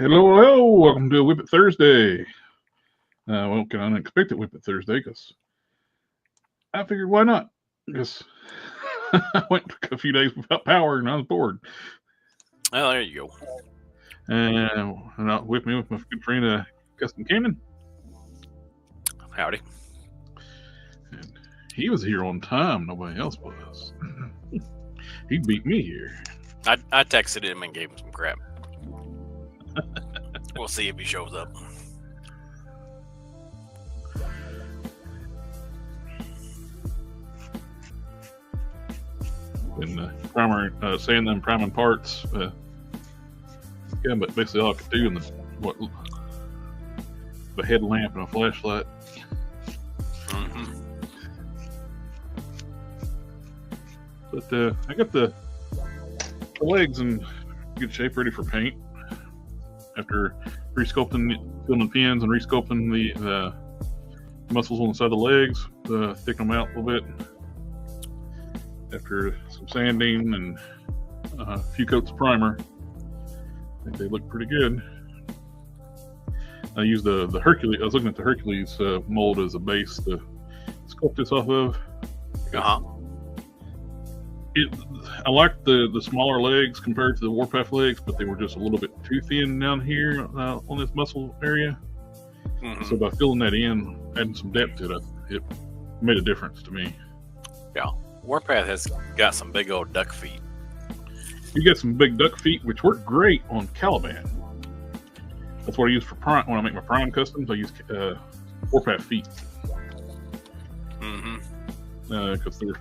Hello, hello. Welcome to WIP IT Thursday. Well, kind of unexpected WIP IT Thursday because I figured why not? Because I went a few days without power and I was bored. Oh, there you go. And I with me with my good friend Custom Cannon. Howdy. And he was here on time. Nobody else was. He beat me here. I texted him and gave him some crap. We'll see if he shows up. And primer, sand them priming parts. Yeah, but basically all I could do in the headlamp and a flashlight. Mm-hmm. But I got the legs in good shape, ready for paint. After re-sculpting, filling the pins and re-sculpting the muscles on the side of the legs, thicken them out a little bit. After some sanding and a few coats of primer, I think they look pretty good. I used the Hercules. I was looking at the Hercules mold as a base to sculpt this off of. I liked the smaller legs compared to the Warpath legs, but they were just a little bit too thin down here on this muscle area. Mm-hmm. So by filling that in, adding some depth to it, it made a difference to me. Yeah, Warpath has got some big old duck feet. You get some big duck feet, which work great on Caliban. That's what I use for prime. When I make my prime customs, I use Warpath feet. Mm-hmm. Because they're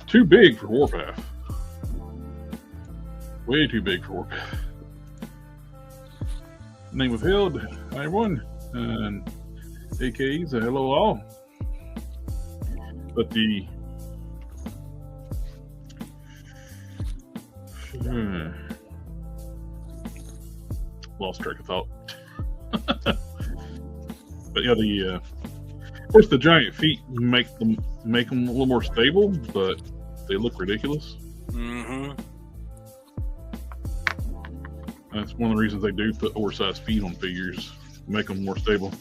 too big for Warpath. Way too big for Warpath. Name withheld. Hi everyone. And AKs, hello all. But the lost track of thought. But yeah, of course the giant feet make them a little more stable, but they look ridiculous. Mm-hmm. That's one of the reasons they do put oversized feet on figures, make them more stable.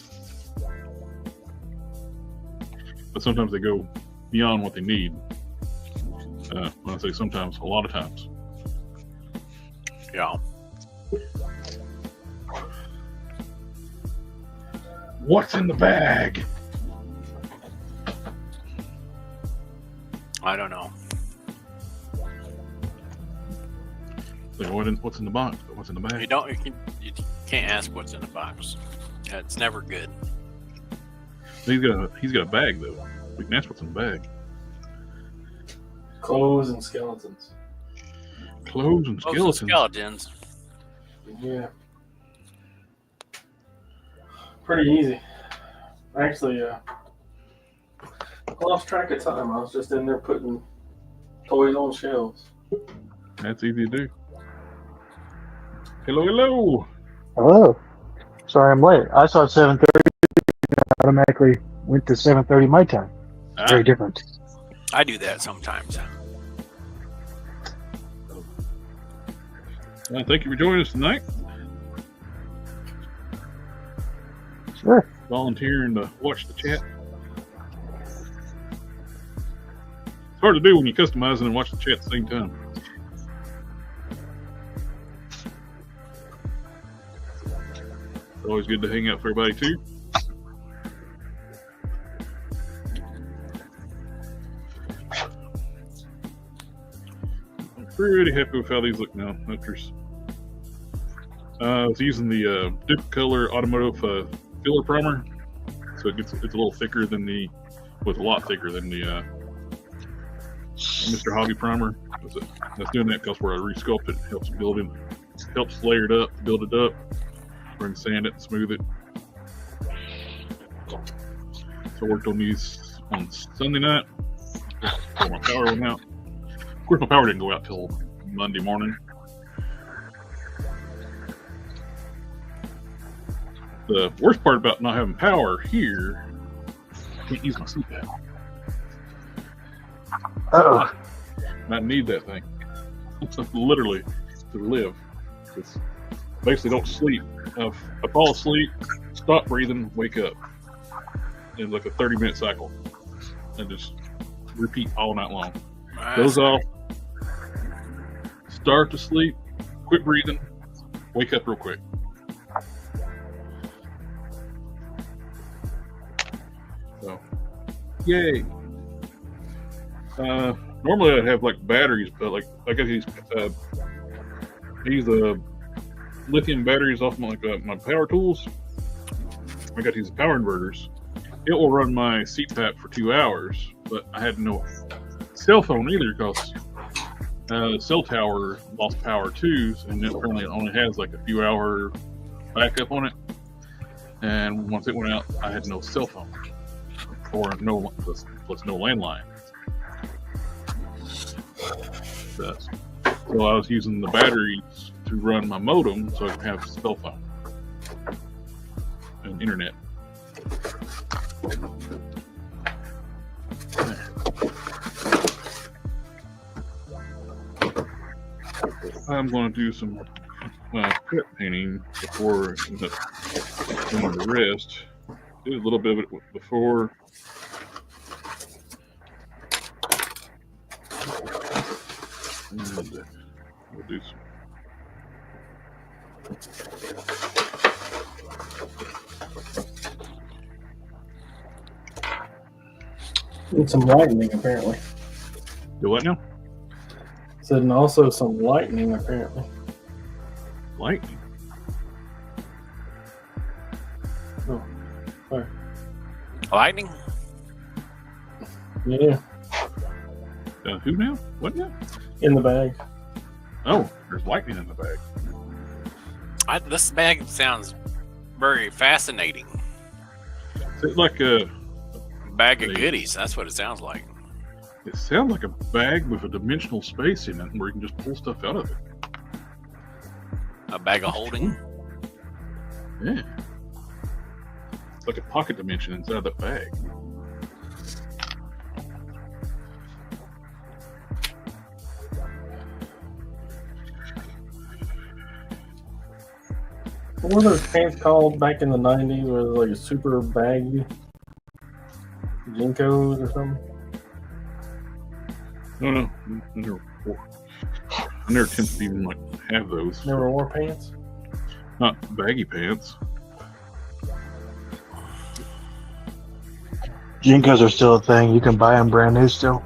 But sometimes they go beyond what they need. When I say sometimes, a lot of times. Yeah. What's in the bag? I don't know. What's in the box? What's in the bag? You can't ask what's in the box. It's never good. He's got a bag though. We can ask what's in the bag. Clothes and skeletons. Clothes and Skeletons. Yeah. Pretty easy. Actually, I lost track of time. I was just in there putting toys on shelves. That's easy to do. Hello, hello. Hello. Sorry I'm late. I saw 7:30. Automatically went to 7:30 my time. Very different. I do that sometimes. Thank you for joining us tonight. Sure. Volunteering to watch the chat. It's hard to do when you're customizing and watch the chat at the same time. It's always good to hang out with everybody too. I'm pretty happy with how these look now. I was using the Different Color Automotive filler primer, so it's a little thicker than a lot thicker than the Mr. Hobby primer. I was doing that because where I resculpt it, helps layer it up, build it up, bring sand it, and smooth it. So I worked on these on Sunday night before my power went out. Of course, my power didn't go out till Monday morning. The worst part about not having power here, I can't use my CPAP. Uh-oh. I need that thing. Literally to live. Basically don't sleep I fall asleep, stop breathing, wake up. It's like a 30-minute cycle. And just repeat all night long. Goes off, start to sleep, quit breathing, wake up real quick. So, yay. Normally I'd have like batteries, but like I got these lithium batteries off my power tools. I got these power inverters. It will run my CPAP for 2 hours, but I had no cell phone either because the cell tower lost power too, and apparently it only has like a few hour backup on it. And once it went out, I had no cell phone or no plus no landline. So I was using the batteries to run my modem so I could have cell phone and internet. I'm going to do some cut painting before doing the rest. Did a little bit of it before. And we'll do some. And some lightning, apparently. Do what now? Said, and also some lightning, apparently. Lightning? Oh, sorry. Lightning? Yeah, Who now? What now? in the bag. Oh, there's lightning in the bag. This bag sounds very fascinating. It's like a Bag of goodies. That's what it sounds like. It sounds like a bag with a dimensional space in it where you can just pull stuff out of it. A bag of holding. Yeah. It's like a pocket dimension inside the bag. What were those pants called back in the 90s? Where it was like a super baggy? Jinkos or something? No. I never tend to even like have those. Never wore pants? Not baggy pants. Jinkos are still a thing. You can buy them brand new still.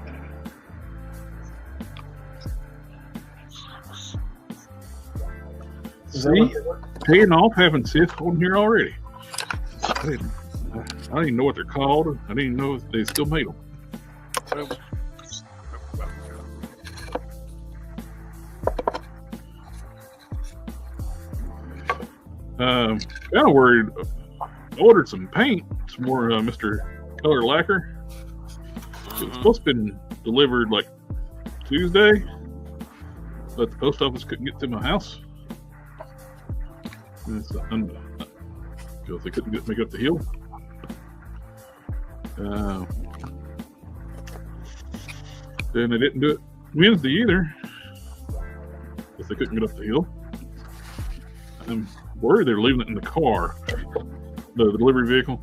See? Paying off having Sith on here already. I didn't even know what they're called. I didn't even know if they still made them. Kind of worried. I ordered some paint, some more Mr. Color Lacquer. It was supposed to be delivered like Tuesday, but the post office couldn't get to my house. Because they couldn't make it up the hill. Then they didn't do it Wednesday either, because they couldn't get up the hill. I'm worried they're leaving it in the car, the delivery vehicle.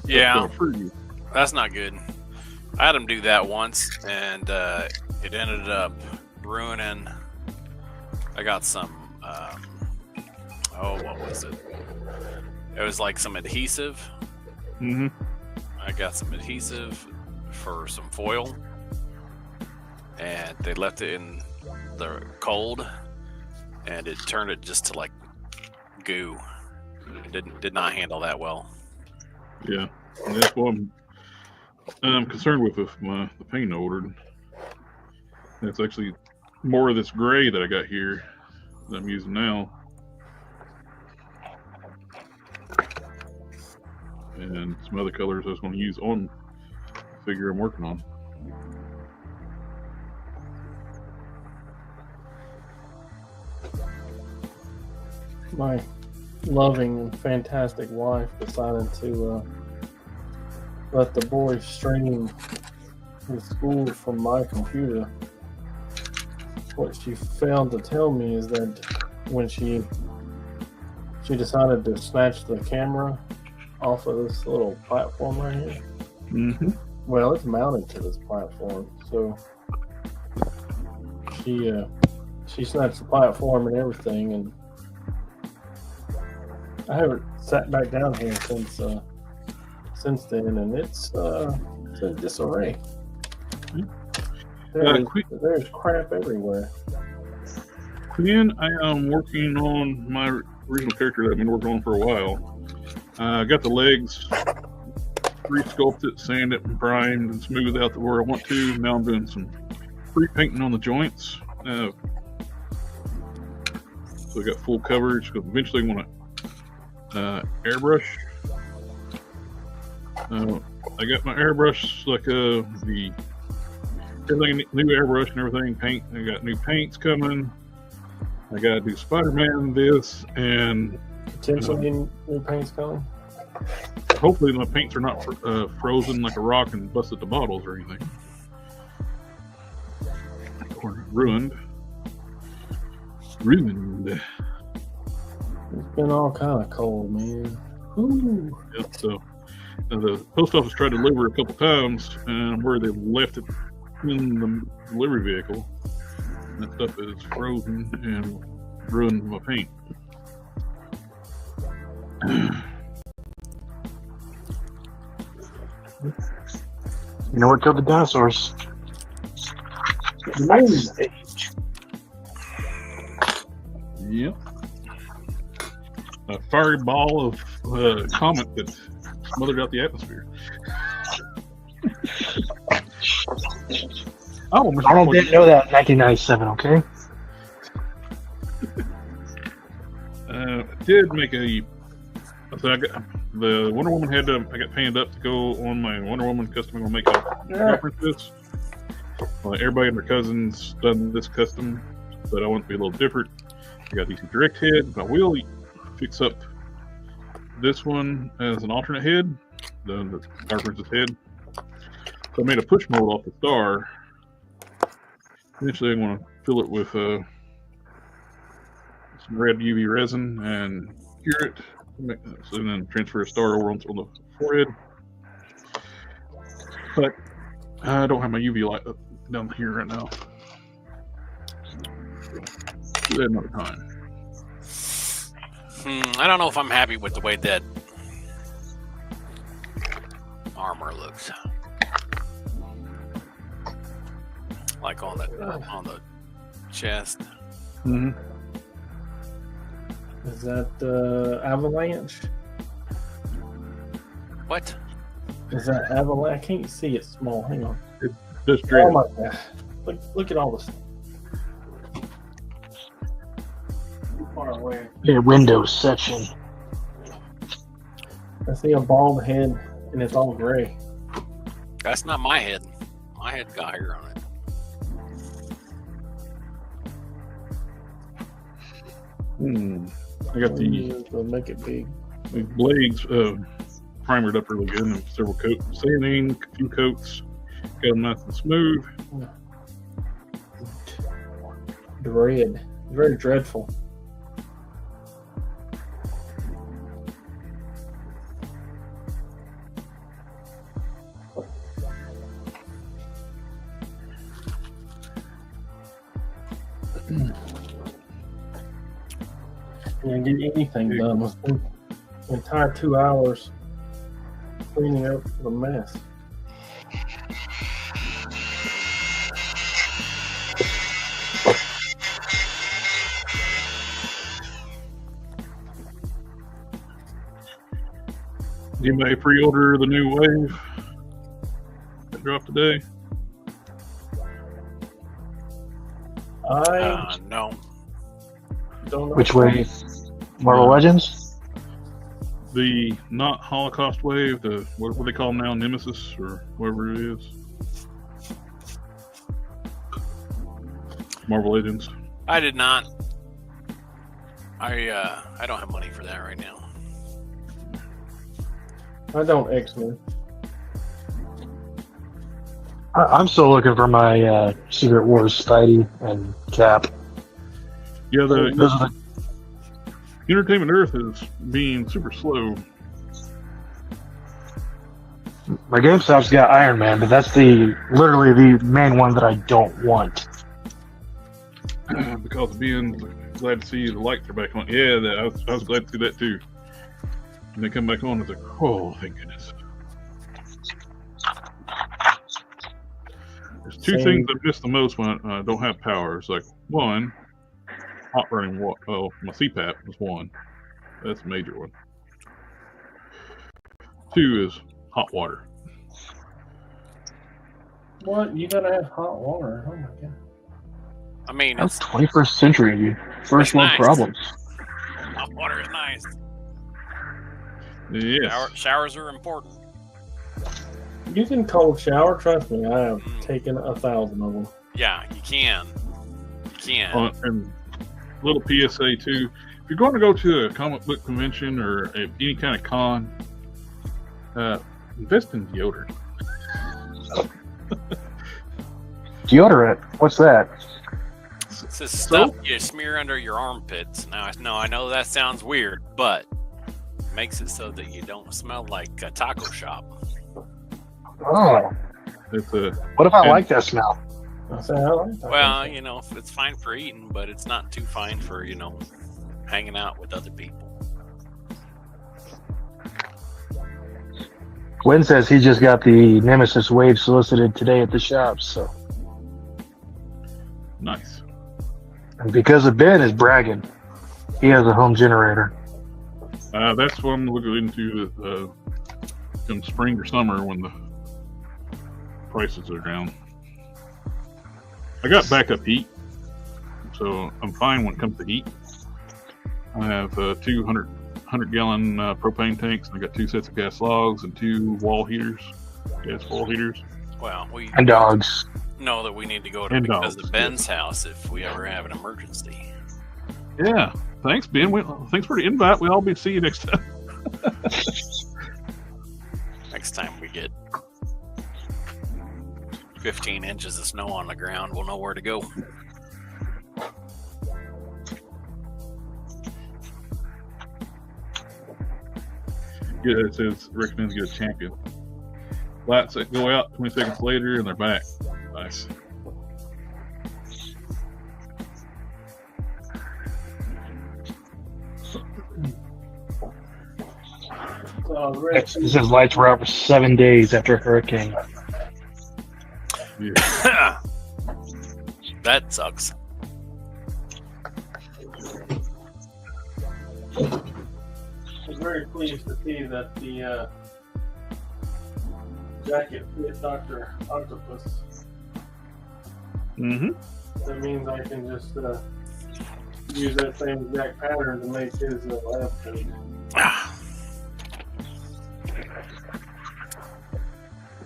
Yeah, that's not good. I had them do that once, and it ended up ruining. I got some. What was it? It was like some adhesive. Mm-hmm. I got some adhesive for some foil, and they left it in the cold, and it turned it just to like goo. It did not handle that well. Yeah, and that's what I'm concerned with the paint I ordered. That's actually more of this gray that I got here that I'm using now. And some other colors I was going to use on the figure I'm working on. My loving and fantastic wife decided to let the boys stream his school from my computer what she failed to tell me is that when she decided to snatch the camera off of this little platform right here. Mm-hmm. Well, it's mounted to this platform, so she snatched the platform and everything, and I haven't sat back down here since then, and it's in disarray. There's crap everywhere. Quinn, I am working on my original character that I've been working on for a while. I got the legs re-sculpted, sanded, and primed, and smoothed out to where I want to. Now I'm doing some pre-painting on the joints. So I got full coverage, because eventually I want to airbrush. I got my airbrush, like the everything, new airbrush and everything, paint. I got new paints coming. I got to do Spider-Man this, and Potentially new paints coming. hopefully my paints are not frozen like a rock and busted the bottles or anything. Or ruined. It's been all kind of cold, man. Ooh. Yep, so the post office tried to deliver a couple times, and where they left it in the delivery vehicle, that stuff is frozen and ruined my paint. You know what killed the dinosaurs? Nice. Yep. A fiery ball of comet that smothered out the atmosphere. Oh, Mr. Arnold didn't know that in 1997, okay? Did make a. So I got the Wonder Woman I got painted up to go on my Wonder Woman custom. I'm gonna make a reference to this. Everybody and their cousins done this custom, but I want it to be a little different. I got DC Direct head. I will fix up this one as an alternate head, the Harker's head. So I made a push mold off the star. Eventually I'm going to fill it with some red UV resin and cure it, and then transfer a star over onto the forehead. But I don't have my UV light up down here right now. Do that another time. I don't know if I'm happy with the way that armor looks. Like on the chest. Mm-hmm. Is that avalanche? What? Is that avalanche? I can't see it small. Hang on. Just Oh dread. my god! Look at all this. Too far away. Yeah, Windows section. I see a bald head, and it's all gray. That's not my head. My head got hair on it. I got They'll make it big. the blades primered up really good, and several coats of sanding, a few coats, got them nice and smooth. Dread. Very dreadful. Can't get anything done. It's been the entire 2 hours cleaning up the mess. Anybody pre-order the new wave that dropped today? I No. don't know. Which way? Marvel Legends? The not Holocaust wave, the what do they call them now, Nemesis or whatever it is. Marvel Legends. I did not. I don't have money for that right now. I don't X-Men. I'm still looking for my Secret Wars Spidey and Cap. Yeah, Those are the Entertainment Earth is being super slow. My GameStop's got Iron Man, but that's literally the main one that I don't want. Because of being glad to see the lights are back on. Yeah, I was glad to see that too. And they come back on, it's like, oh, thank goodness. There's two things I miss the most when I don't have power. It's like, one, hot running water. Oh, my CPAP is one. That's a major one. Two is hot water. What? You gotta have hot water. Oh my god. I mean, That's it's 21st century. First world nice. problems. hot water is nice. Yes. Showers are important. You can cold shower. Trust me, I have taken 1,000 of them. Yeah, you can. You can. And little PSA too. If you're going to go to a comic book convention or any kind of con, invest in deodorant. Deodorant? What's that? It's the stuff you smear under your armpits. Now, I know that sounds weird, but it makes it so that you don't smell like a taco shop. Oh. What if I like that smell? Well, you know, it's fine for eating, but it's not too fine for, you know, hanging out with other people. Gwen says he just got the Nemesis Wave solicited today at the shop, so. Nice. And because of Ben is bragging, he has a home generator. That's what I'm looking into in spring or summer when the prices are down. I got backup heat, so I'm fine when it comes to heat. I have 100-gallon propane tanks, and I got 2 sets of gas logs and 2 wall heaters, gas wall heaters. Well, we and dogs. Know that we need to go to because of Ben's house if we ever have an emergency. Yeah, thanks, Ben. Thanks for the invite. We'll all be see you next time. Next time we get 15 inches of snow on the ground, we'll know where to go. Yeah, it says recommends get a champion. Lights that go out 20 seconds later and they're back. Nice. It says lights were out for 7 days after a hurricane. Yeah. That sucks. I was very pleased to see that the jacket fit Dr. Octopus. Mm-hmm. That means I can just use that same exact pattern to make his lab coat.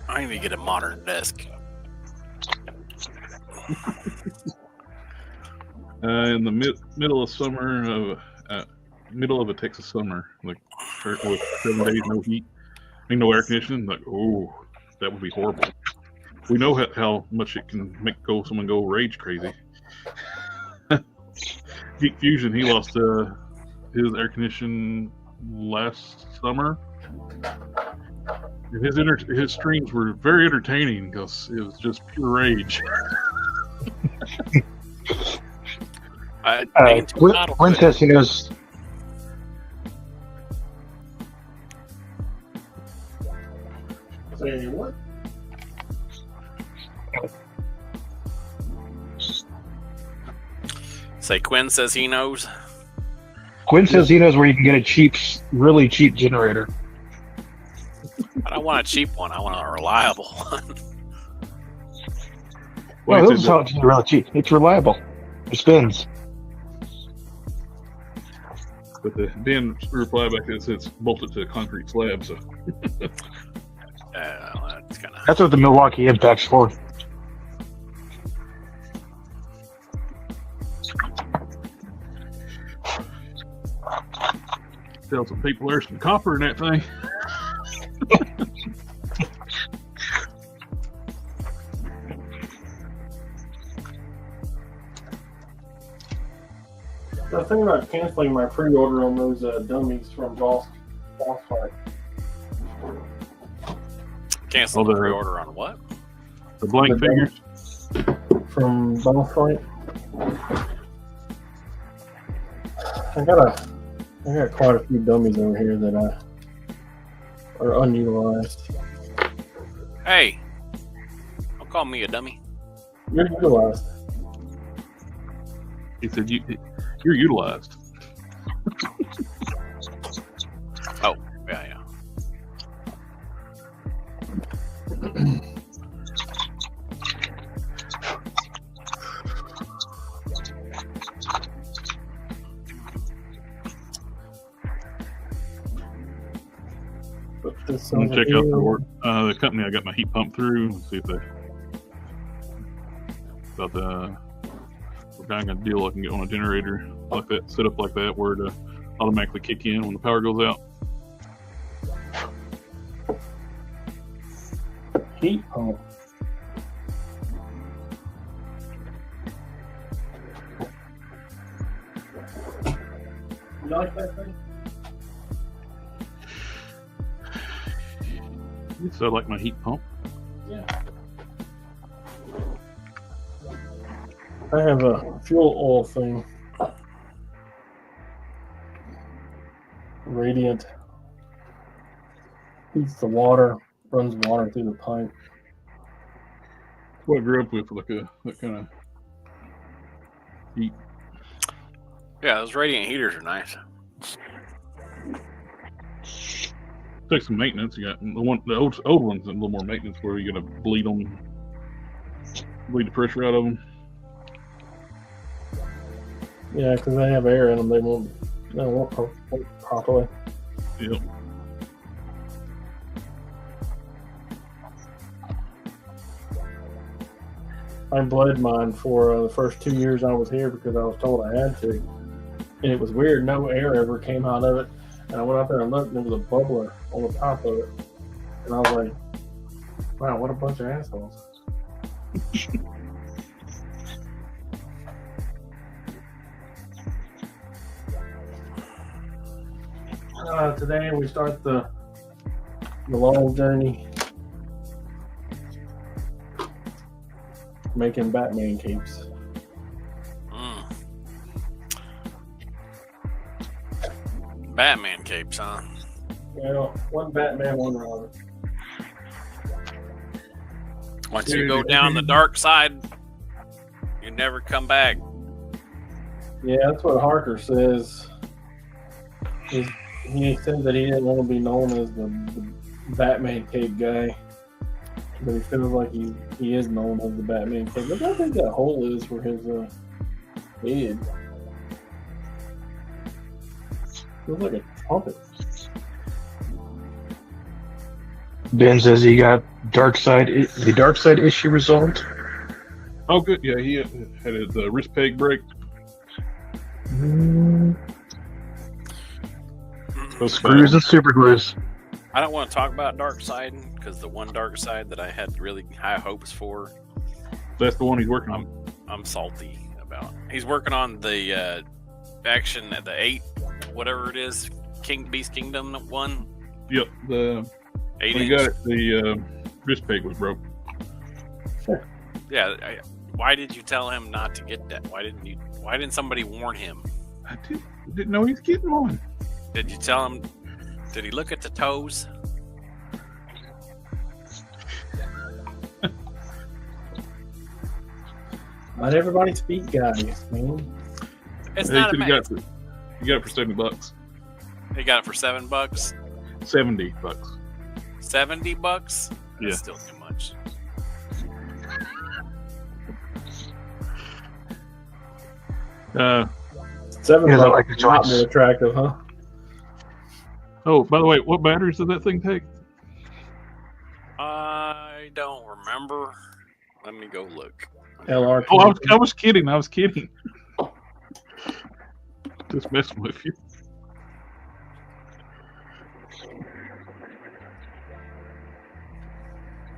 I need to get a modern desk. In the middle of summer, middle of a Texas summer, like with 7 days no heat, no air conditioning, like, oh, that would be horrible. We know how much it can make someone go rage crazy. Geek Fusion, he lost his air conditioning last summer. And his streams were very entertaining because it was just pure rage. Gwen says he knows. Say what? Say Quinn says he knows. Quinn says he knows where you can get a really cheap generator. I don't want a cheap one. I want a reliable one. Well, this is how it's really cheap. It's reliable. It spins. But the Ben reply back that says bolted to a concrete slab, so. That's what the Milwaukee Impact's for. Tell some people there's some copper in that thing. I was thinking about canceling my pre-order on those dummies from Boss Fight. Cancel Oh, the the- pre-order on what? The blank The figures. From Boss Fight. I got quite a few dummies over here that are unutilized. Hey, don't call me a dummy. You're utilized. He said, "You're utilized." Oh, yeah. Put this I'm over gonna check out here. the company I got my heat pump through and see if they about the kind of deal I can get on a generator like that, set up like that, where to automatically kick in when the power goes out. Heat pump. You like that thing? So I like my heat pump. Yeah. I have a fuel oil thing. Radiant. Heats the water, runs water through the pipe. What I grew up with, like that kind of heat. Yeah, those radiant heaters are nice. Takes some maintenance. You got the old ones, a little more maintenance where you got to bleed the pressure out of them. Yeah, because they have air in them. They won't work properly. Yep. I bled mine for the first 2 years I was here because I was told I had to. And it was weird. No air ever came out of it. And I went out there and looked, and there was a bubbler on the top of it. And I was like, wow, what a bunch of assholes. Today we start the long journey making Batman capes. Batman capes, huh? Well, one Batman, one Robin. Once you go down the dark side, you never come back. Yeah, that's what Harker says. He said that he didn't want to be known as the Batman cape guy, but he feels like he is known as the Batman cape. Look how big that hole is for his head. Feels like a trumpet. Ben says he got the dark side issue resolved. Oh, good. Yeah, he had his wrist peg break. Screws and super glues. I don't want to talk about dark side because the one dark side that I had really high hopes for, That's the one he's working on. I'm salty about. He's working on the action at the 8, whatever it is, Beast Kingdom 1. Yep. When 8 he got it, the wrist peg was broke. Yeah. Why did you tell him not to get that? Why didn't somebody warn him? I didn't know he was getting one. Did you tell him? Did he look at the toes? Not everybody speak guys, man. It's He not a got match. he got it for $70. He got it for $7. $70. $70? That's Yeah. still too much. $7 Yeah, I like the is not choice. more attractive, huh? Oh, by the way, what batteries does that thing take? I don't remember. Let me go look. LRP. Oh, I was kidding. I was kidding. Just messing with you.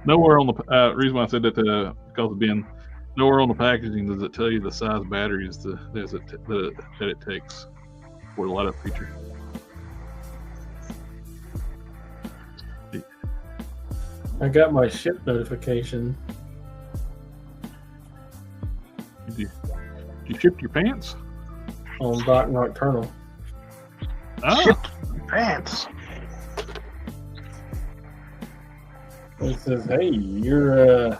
Nowhere on the reason why I said that because of Ben, Nowhere on the packaging does it tell you the size batteries that it takes for the light up feature. I got my ship notification. You shipped your pants? On Doc Nocturnal. Ah, Shipped pants. It says, "Hey, your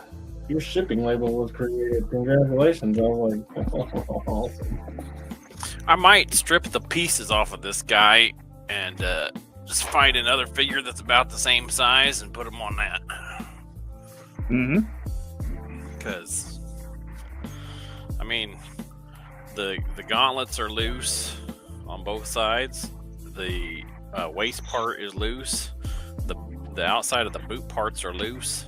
shipping label was created. Congratulations!" I was like, "Oh, awesome." I might strip the pieces off of this guy and just find another figure that's about the same size and put them on that. mm-hmm. Because, I mean, the gauntlets are loose on both sides. The waist part is loose. The outside of the boot parts are loose.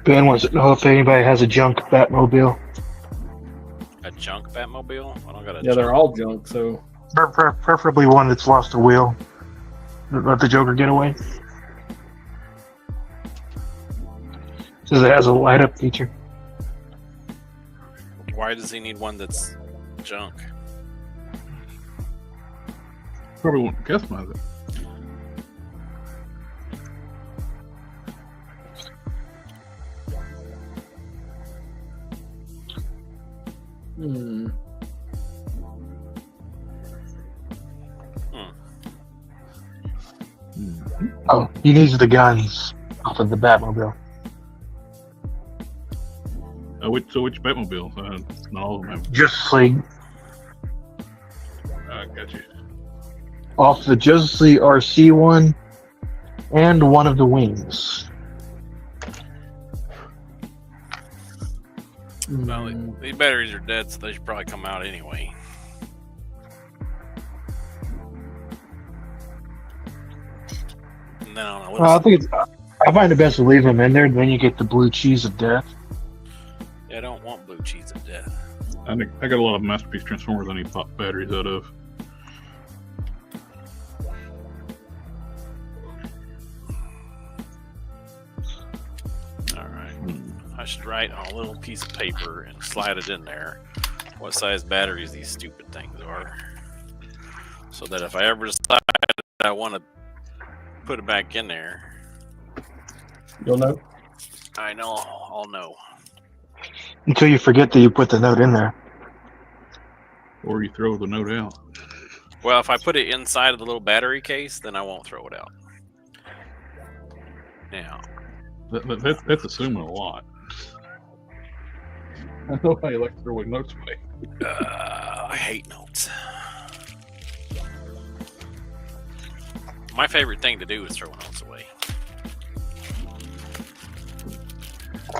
Ben wants to know if anybody has a junk Batmobile. A junk Batmobile? I don't got a Yeah, junk. they're all junk. So Preferably one that's lost a wheel. Let the Joker get away. Says it has a light up feature. Why does he need one that's junk? Probably want to customize it. Hmm. Mm-hmm. Oh, he needs the guns off of the Batmobile. Which Batmobile? Not all of them. Justice League. Got you. Off the Justice League RC one and one of the wings. Well, these batteries are dead, so they should probably come out anyway. And then I don't know what I think I find it best to leave them in there. Then you get the blue cheese of death. I don't want blue cheese of death. I got a lot of Masterpiece Transformers I need to pop batteries out of. Alright. I should write on a little piece of paper and slide it in there what size batteries these stupid things are. So that if I ever decide I want to put it back in there, You'll know. I know I'll know. Until you forget that you put the note in there. Or you throw the note out. Well, if I put it inside of the little battery case, then I won't throw it out. Now, That's assuming a lot. I know how you like to throw away notes away. I hate notes. My favorite thing to do is throw notes away.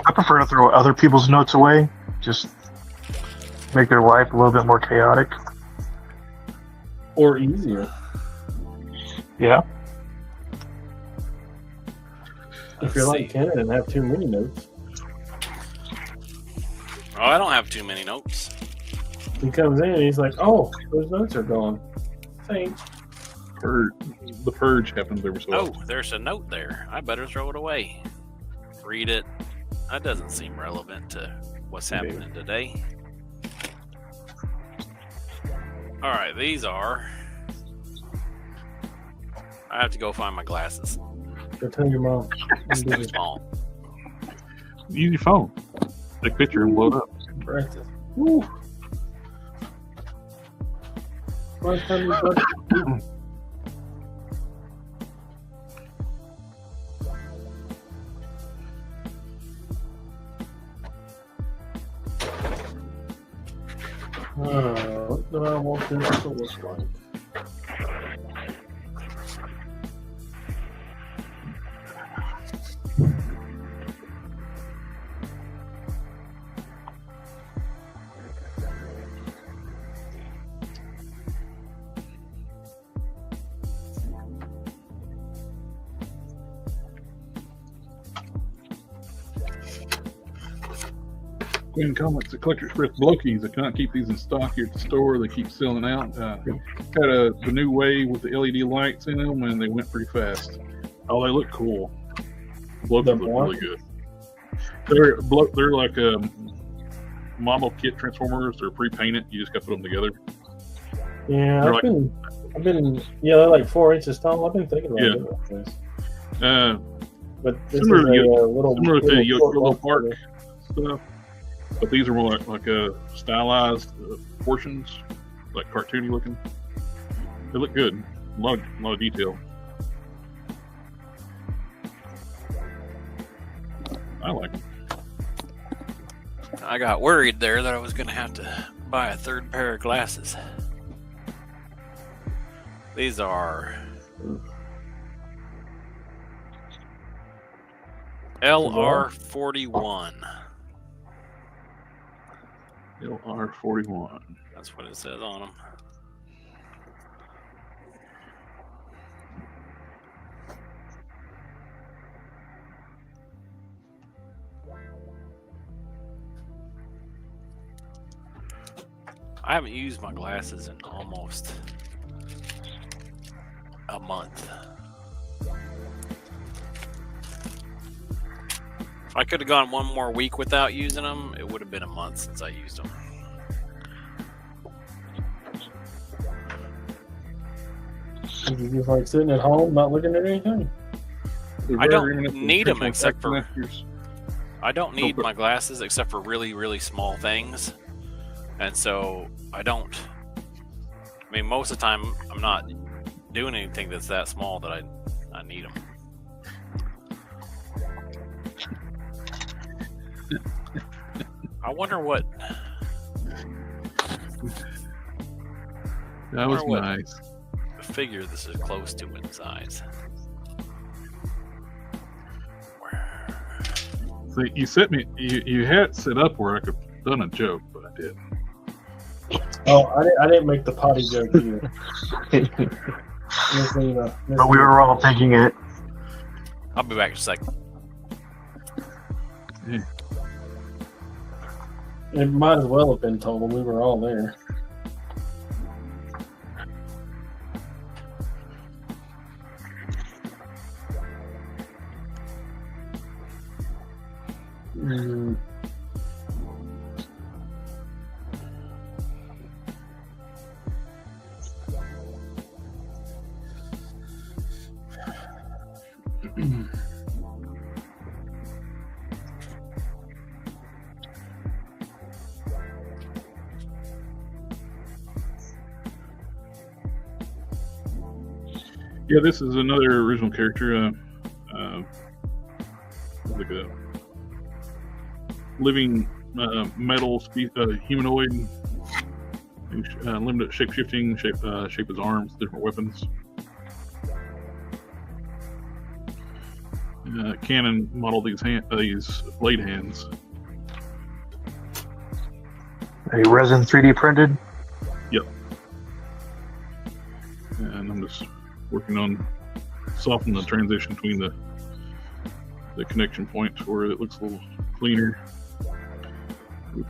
I prefer to throw other people's notes away. Just make their life a little bit more chaotic. Or easier. Yeah. If you're like Ken and have too many notes. Oh, I don't have too many notes. He comes in and he's like, "Oh, those notes are gone." Thanks. The purge happens every so Oh, often. there's a note there. I better throw it away. Read it. That doesn't seem relevant to what's happening today. All right, these are. I have to go find my glasses. Go tell your mom. It's too small. Use your phone. Take a picture and blow it up. Practice. Woo. Last time you touched what do I want this to look like? Queen Comics, the Collector Express Blokies. I cannot keep these in stock here at the store. They keep selling out. Had the new wave with the LED lights in them, and they went pretty fast. Oh, they look cool. Blokes The look what? really good. They're like model kit transformers. They're pre-painted. You just got to put them together. Yeah, They're I've been, yeah, they're like 4 inches tall. I've been thinking about Yeah. it like this. But this Similar is to a little, similar to little Yellow short Park box stuff, but these are more like stylized portions, like cartoony looking. They look good. A lot of detail. I like them. I got worried there that I was going to have to buy a third pair of glasses. These are LR41. LR41. That's what it says on them. I haven't used my glasses in almost a month. If I could have gone one more week without using them, it would have been a month since I used them. You just like sitting at home, not looking at anything. I don't need them except for I don't need my glasses except for really, really small things. And so I don't, I mean, most of the time I'm not doing anything that's that small that I need them. I wonder what. That was nice. Figure this is close to in size. So you set me. You had it set up where I could have done a joke, but I didn't. Oh, I didn't make the potty joke either. But we were all thinking it. I'll be back in a second. Yeah. It might as well have been told. We were all there. Mm. Yeah, this is another original character. Like a living metal humanoid. Limited shape-shifting, shape his arms, different weapons. Canon modeled these blade hands. A resin 3D printed? Yep. And I'm just working on softening the transition between the connection points where it looks a little cleaner.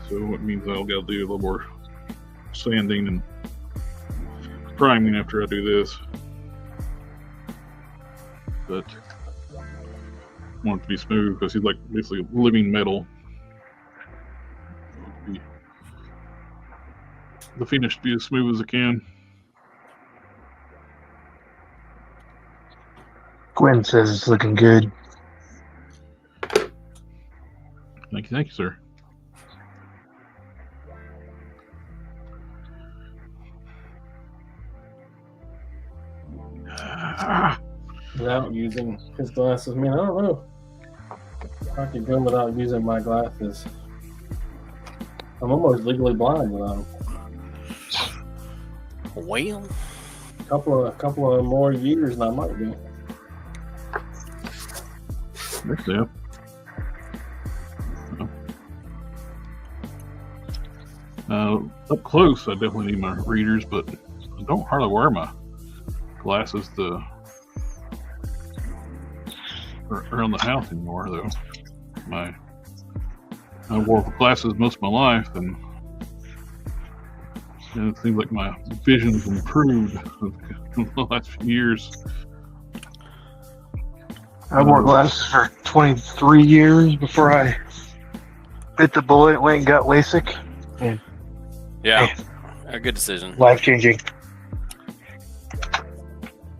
So it means I'll gotta do a little more sanding and priming after I do this. But I want it to be smooth because he's like basically living metal. The finish to be as smooth as it can. Gwen says it's looking good. Thank you, sir. Without using his glasses, man, I don't know. I could go without using my glasses. I'm almost legally blind without them. Well, A couple of more years, and I might be. Next step. Up close, I definitely need my readers, but I don't hardly wear my glasses around the house anymore, though. I wore glasses most of my life, and it seems like my vision's improved in the last few years. I wore glasses for 23 years before I bit the bullet, went and got LASIK. And Yeah, hey, a good decision. life changing.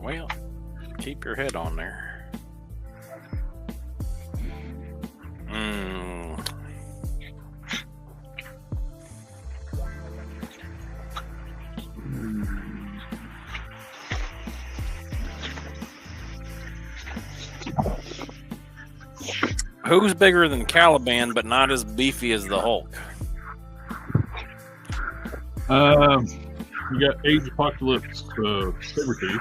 Well, keep your head on there. Who's bigger than Caliban but not as beefy as the Hulk? You got Age Apocalypse Sabretooth.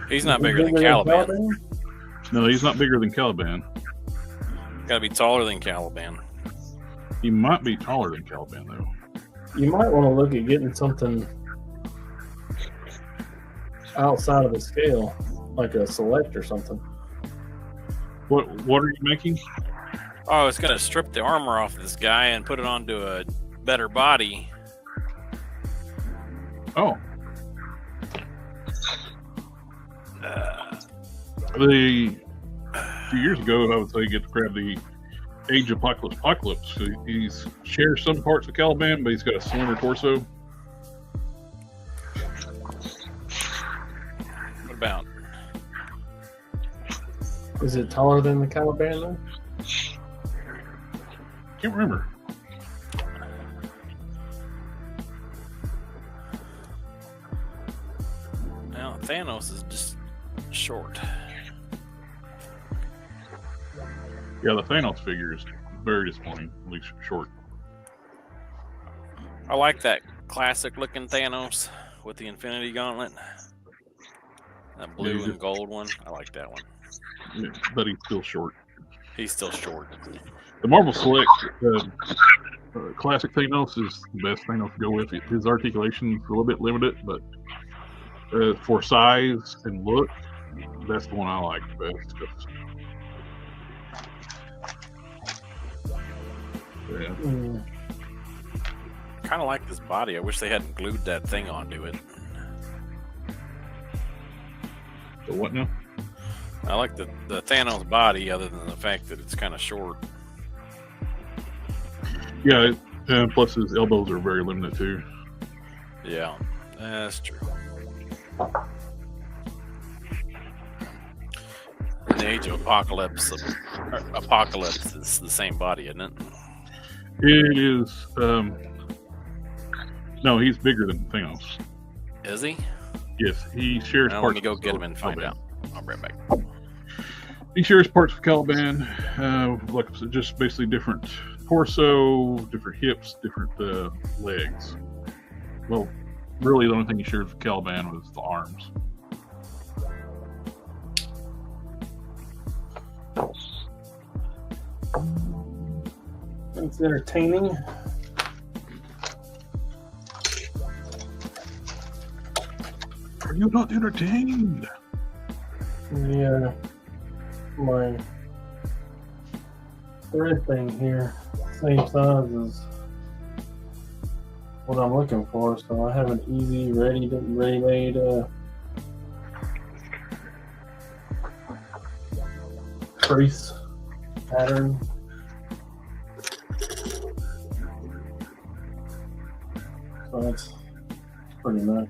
He's not bigger than Caliban. No, he's not bigger than Caliban. Got to be taller than Caliban. He might be taller than Caliban, though. You might want to look at getting something outside of the scale, like a Select or something. What are you making? Oh, it's gonna strip the armor off this guy and put it onto a better body. Oh. A few years ago, I would say get to grab the Age Apocalypse. He's shares some parts of Caliban, but he's got a slimmer torso. What about? Is it taller than the Caliban though? Can't remember. Now Thanos is just short. Yeah, the Thanos figure is very disappointing, at least short. I like that classic looking Thanos with the Infinity Gauntlet. That blue and gold one. I like that one. Yeah, but he's still short. He's still short. The Marvel Select classic Thanos is the best Thanos to go with. His articulation is a little bit limited, but for size and look, that's the one I like the best. Yeah. Kind of like this body. I wish they hadn't glued that thing onto it. So what now? I like the Thanos body, other than the fact that it's kind of short. Yeah, and plus his elbows are very limited too. Yeah, that's true. In the Age of Apocalypse is the same body, isn't it? It is. No, he's bigger than Thanos. Is he? Yes, he shares Now, parts. let me go of get him and find Caliban. out. I'll be right back. He shares parts of Caliban, like I said, just basically different torso, different hips, different legs. Well, really, the only thing he shared with Caliban was the arms. It's entertaining. Are you not entertained? Yeah, my thread thing here, same size as what I'm looking for, so I have an easy, ready-made crease pattern. So that's pretty nice.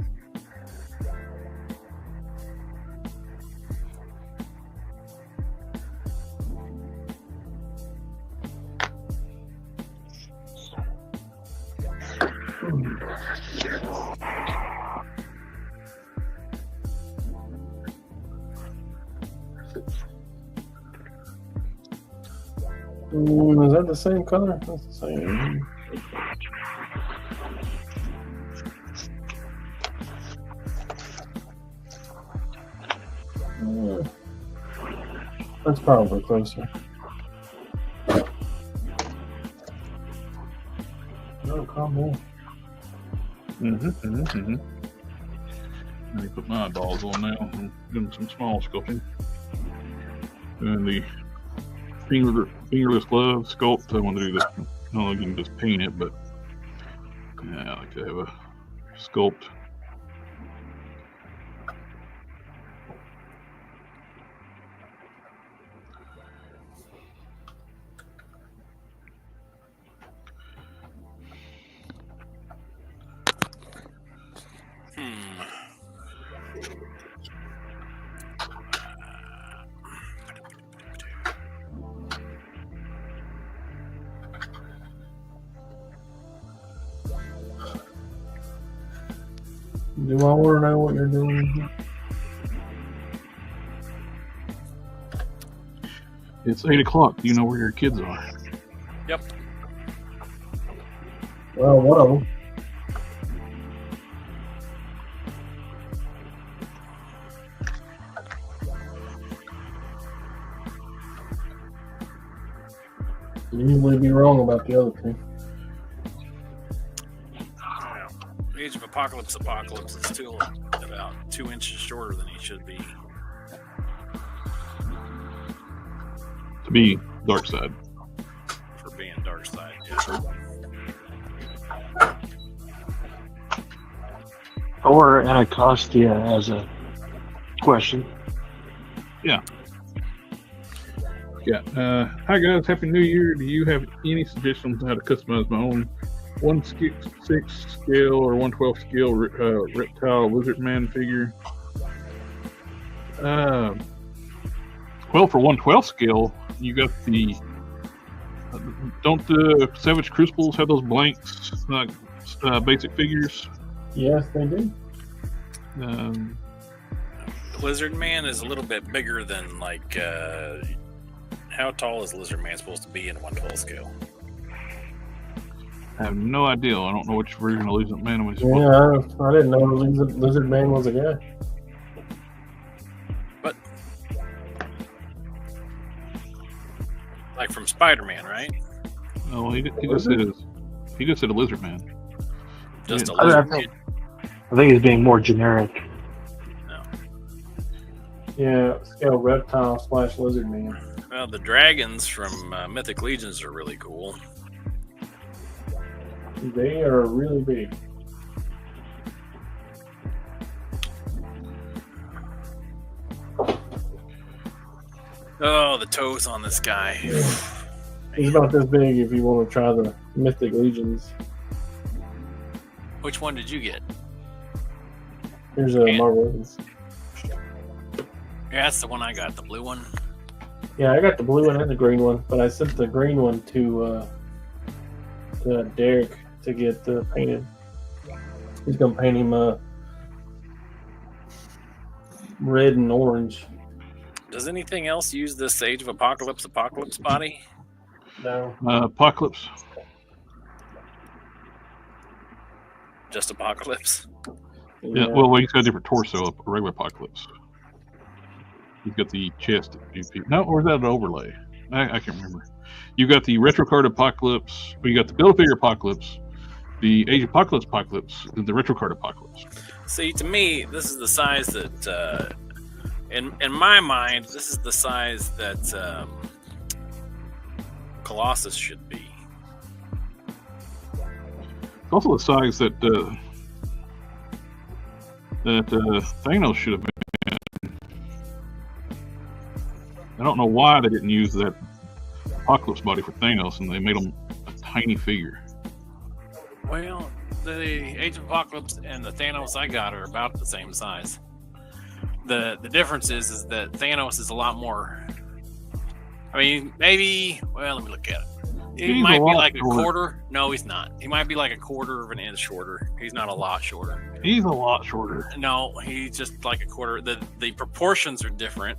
Is that the same color? That's the same. That's probably closer. No, calm down. Let me put my eyeballs on now. I'm doing some small sculpting. And the fingerless glove sculpt, I want to do this. Not only can just paint it, but yeah, I like to have a sculpt. Do I want to know what you're doing? It's 8 o'clock. Do you know where your kids are? Yep. Well, one of them. You usually be wrong about the other two. Age of Apocalypse is still about 2 inches shorter than he should be. To be dark side. For being dark side, yeah. Or Anacostia as a question. Yeah. Yeah. Hi guys, Happy New Year. Do you have any suggestions on how to customize my own 1/6 scale or 1/12 scale reptile lizard man figure? Well, for 1/12 scale, you got the don't the Savage Crucibles have those blanks basic figures? Yes, they do. Lizard Man is a little bit bigger than like. How tall is Lizard Man supposed to be in 1/12 scale? I have no idea. I don't know which version of Lizard Man was. Yeah, I didn't know Lizard Man was a guy. But like from Spider-Man, right? No, he just said a Lizard Man. Just a I lizard. think he's being more generic. No. Yeah, scale reptile / Lizard Man. Well, the dragons from Mythic Legions are really cool. They are really big. Oh, the toes on this guy. He's about this big if you want to try the Mythic Legions. Which one did you get? Here's a Marvel's. Yeah, that's the one I got, the blue one. Yeah, I got the blue one and the green one, but I sent the green one to Derek to get painted. He's gonna paint him red and orange. Does anything else use this Age of Apocalypse body? No. Apocalypse. Just Apocalypse? Yeah. Well, he's got a different torso. A regular Apocalypse. He's got the chest. No, or is that an overlay? I can't remember. You got the retro card Apocalypse. Or you got the Build-A-Figure Apocalypse, the Age of Apocalypse, and the retro card Apocalypse. See, to me, this is the size that, in my mind, this is the size that Colossus should be. It's also the size that Thanos should have been. I don't know why they didn't use that Apocalypse body for Thanos, and they made him a tiny figure. Well, the Age of Apocalypse and the Thanos I got are about the same size. The difference is that Thanos is a lot more. I mean, maybe. Well, let me look at it. He might be like a quarter. No, he's not. He might be like a quarter of an inch shorter. He's not a lot shorter. He's a lot shorter. No, he's just like a quarter. The proportions are different,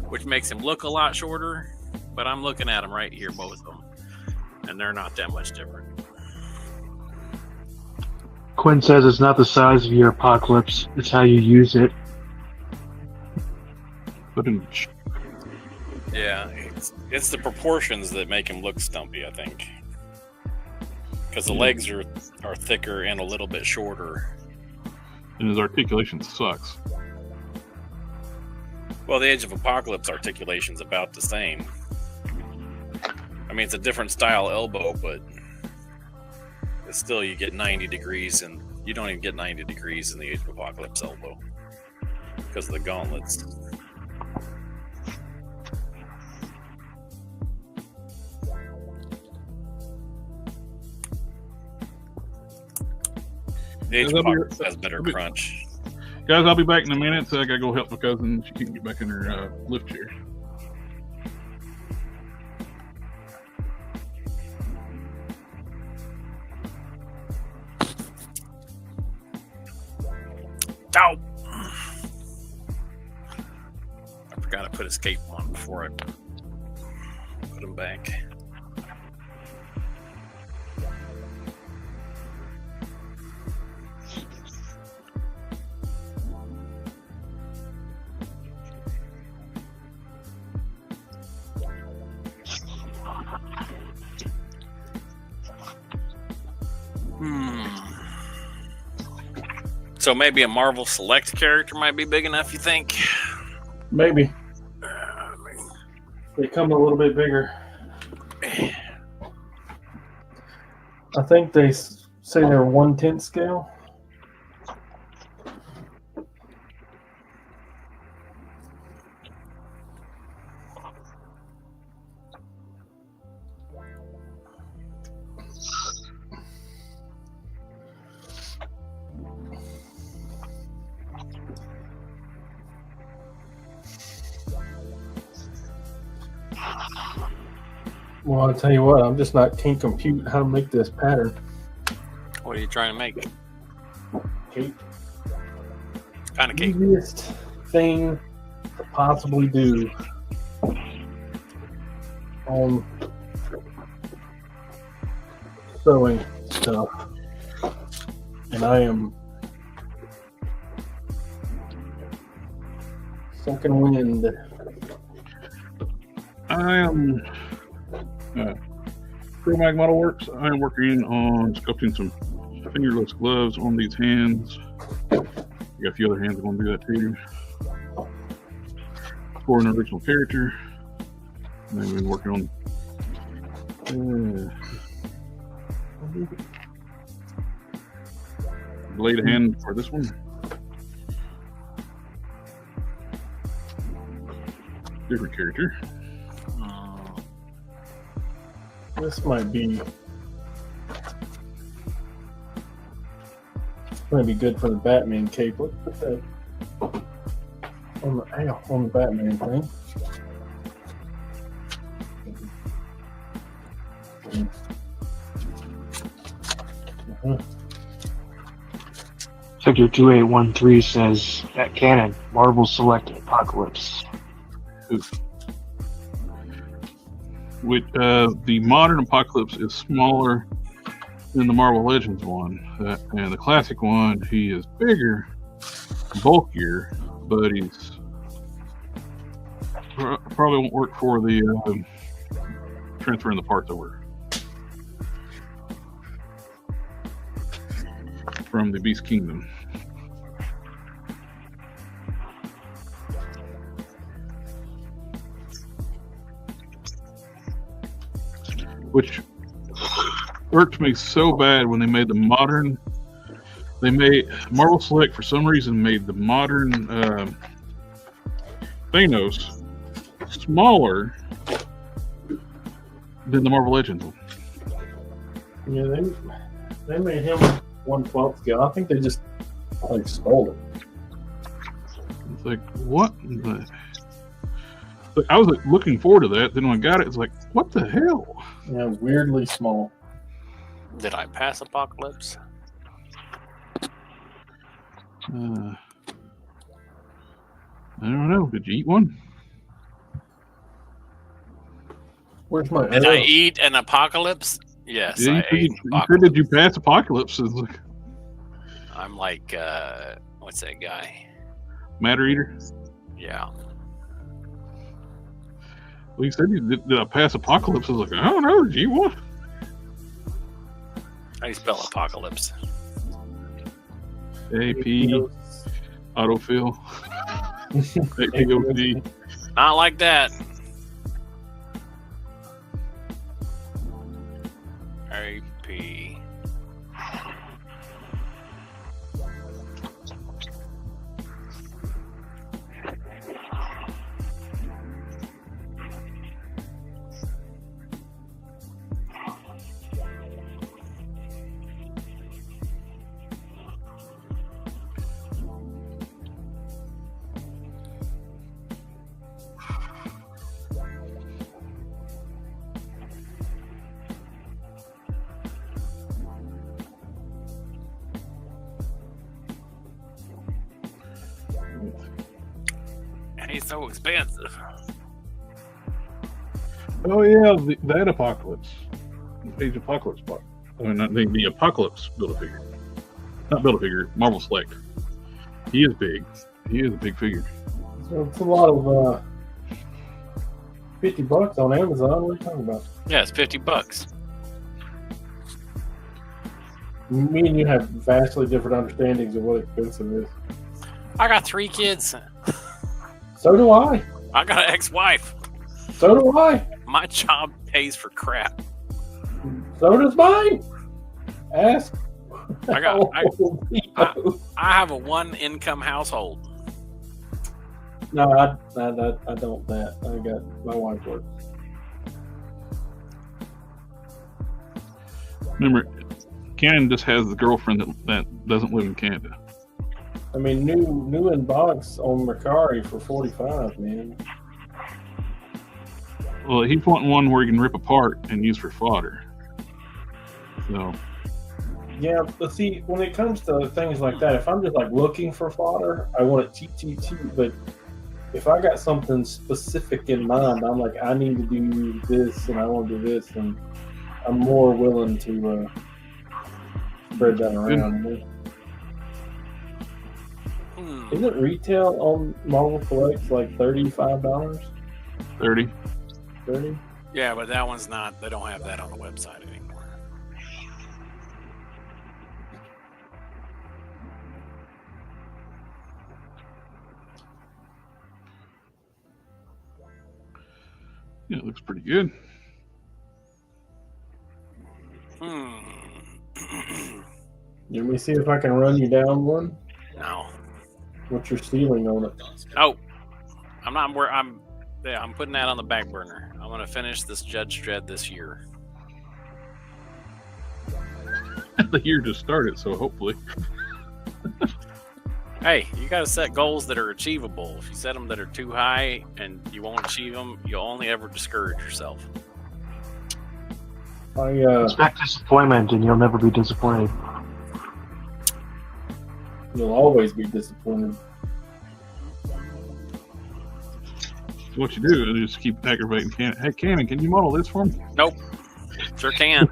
which makes him look a lot shorter. But I'm looking at them right here, both of them, and they're not that much different. Quinn says it's not the size of your Apocalypse; it's how you use it. But in Yeah, it's the proportions that make him look stumpy, I think. Because the legs are thicker and a little bit shorter. and his articulation sucks. Well, the Age of Apocalypse articulation's about the same. I mean, it's a different style elbow, but it's still, you get 90 degrees, and you don't even get 90 degrees in the Age of Apocalypse elbow because of the gauntlets. The Age of Apocalypse has better crunch. Guys, I'll be back in a minute, so I gotta go help my cousin. She can't get back in her lift chair. I forgot to put his cape on before I put him back. So maybe a Marvel Select character might be big enough, you think? Maybe. They come a little bit bigger. I think they say they're 1/10 scale. Well, I'll tell you what, I'm just can't compute how to make this pattern. What are you trying to make? Cape. Kind of cape. Easiest thing to possibly do on sewing stuff. And I am sucking wind. I am Mag Model Works. I am working on sculpting some fingerless gloves on these hands. I got a few other hands that want to do that too. For an original character. And I've been working on blade hand for this one. Different character. This might be good for the Batman cape. Let's put that on the Batman thing. Sector 2813 says that cannon, Marvel Select Apocalypse. With the modern Apocalypse is smaller than the Marvel Legends one, and the classic one he is bigger, bulkier, but he's probably won't work for the transferring the parts over from the Beast Kingdom. Which irked me so bad when they made the modern. They made Marvel Select for some reason made the modern Thanos smaller than the Marvel Legends one. Yeah, they made him 1/12 scale. I think they just stole it. It's like what? I was looking forward to that. Then when I got it, it's like, what the hell? Yeah, weirdly small. Did I pass Apocalypse? I don't know. Did you eat one? Where's my Did I eat an Apocalypse? Yes, Yeah, I ate Apocalypse. Did you pass Apocalypse? Like, I'm like, what's that guy? Matter Eater? Yeah. Well, you said you did I pass Apocalypse? I was like, I don't know. Did you eat one? How do you spell Apocalypse? AP autofill. APOC. Not like that. AP. so expensive. Oh yeah, that Apocalypse, Age Apocalypse box. I mean, not the Apocalypse Build-A-Figure, not Build-A-Figure. Marvel Select. He is big. He is a big figure. So it's a lot of $50 on Amazon. What are you talking about? Yeah, it's $50. Me and you have vastly different understandings of what expensive is. I got 3 kids. So do I. I got an ex-wife. So do I. My job pays for crap. So does mine. Ask. I have a 1-income household. No, I don't. That I got my wife works. Remember, Cannon just has the girlfriend that doesn't live in Canada. I mean, new in box on Mercari for $45, man. Well, he's wanting one where he can rip apart and use for fodder. So. Yeah, but see, when it comes to things like that, if I'm just like looking for fodder, I want it cheap. But if I got something specific in mind, I'm like, I need to do this and I want to do this, and I'm more willing to spread that around. Isn't retail on Marvel Collects like $35? 30. 30? Yeah, but that one's not. They don't have that on the website anymore. Yeah, it looks pretty good. Let me see if I can run you down one. No. What's your ceiling on it? Oh, I'm not. I'm putting that on the back burner. I'm gonna finish this Judge Dredd this year. The year just started, so hopefully. Hey, you gotta set goals that are achievable. If you set them that are too high and you won't achieve them, you'll only ever discourage yourself. Expect disappointment, and you'll never be disappointed. You'll always be disappointed. So what you do is just keep aggravating Cannon. Hey, Cannon, can you model this for me? Nope. Sure can.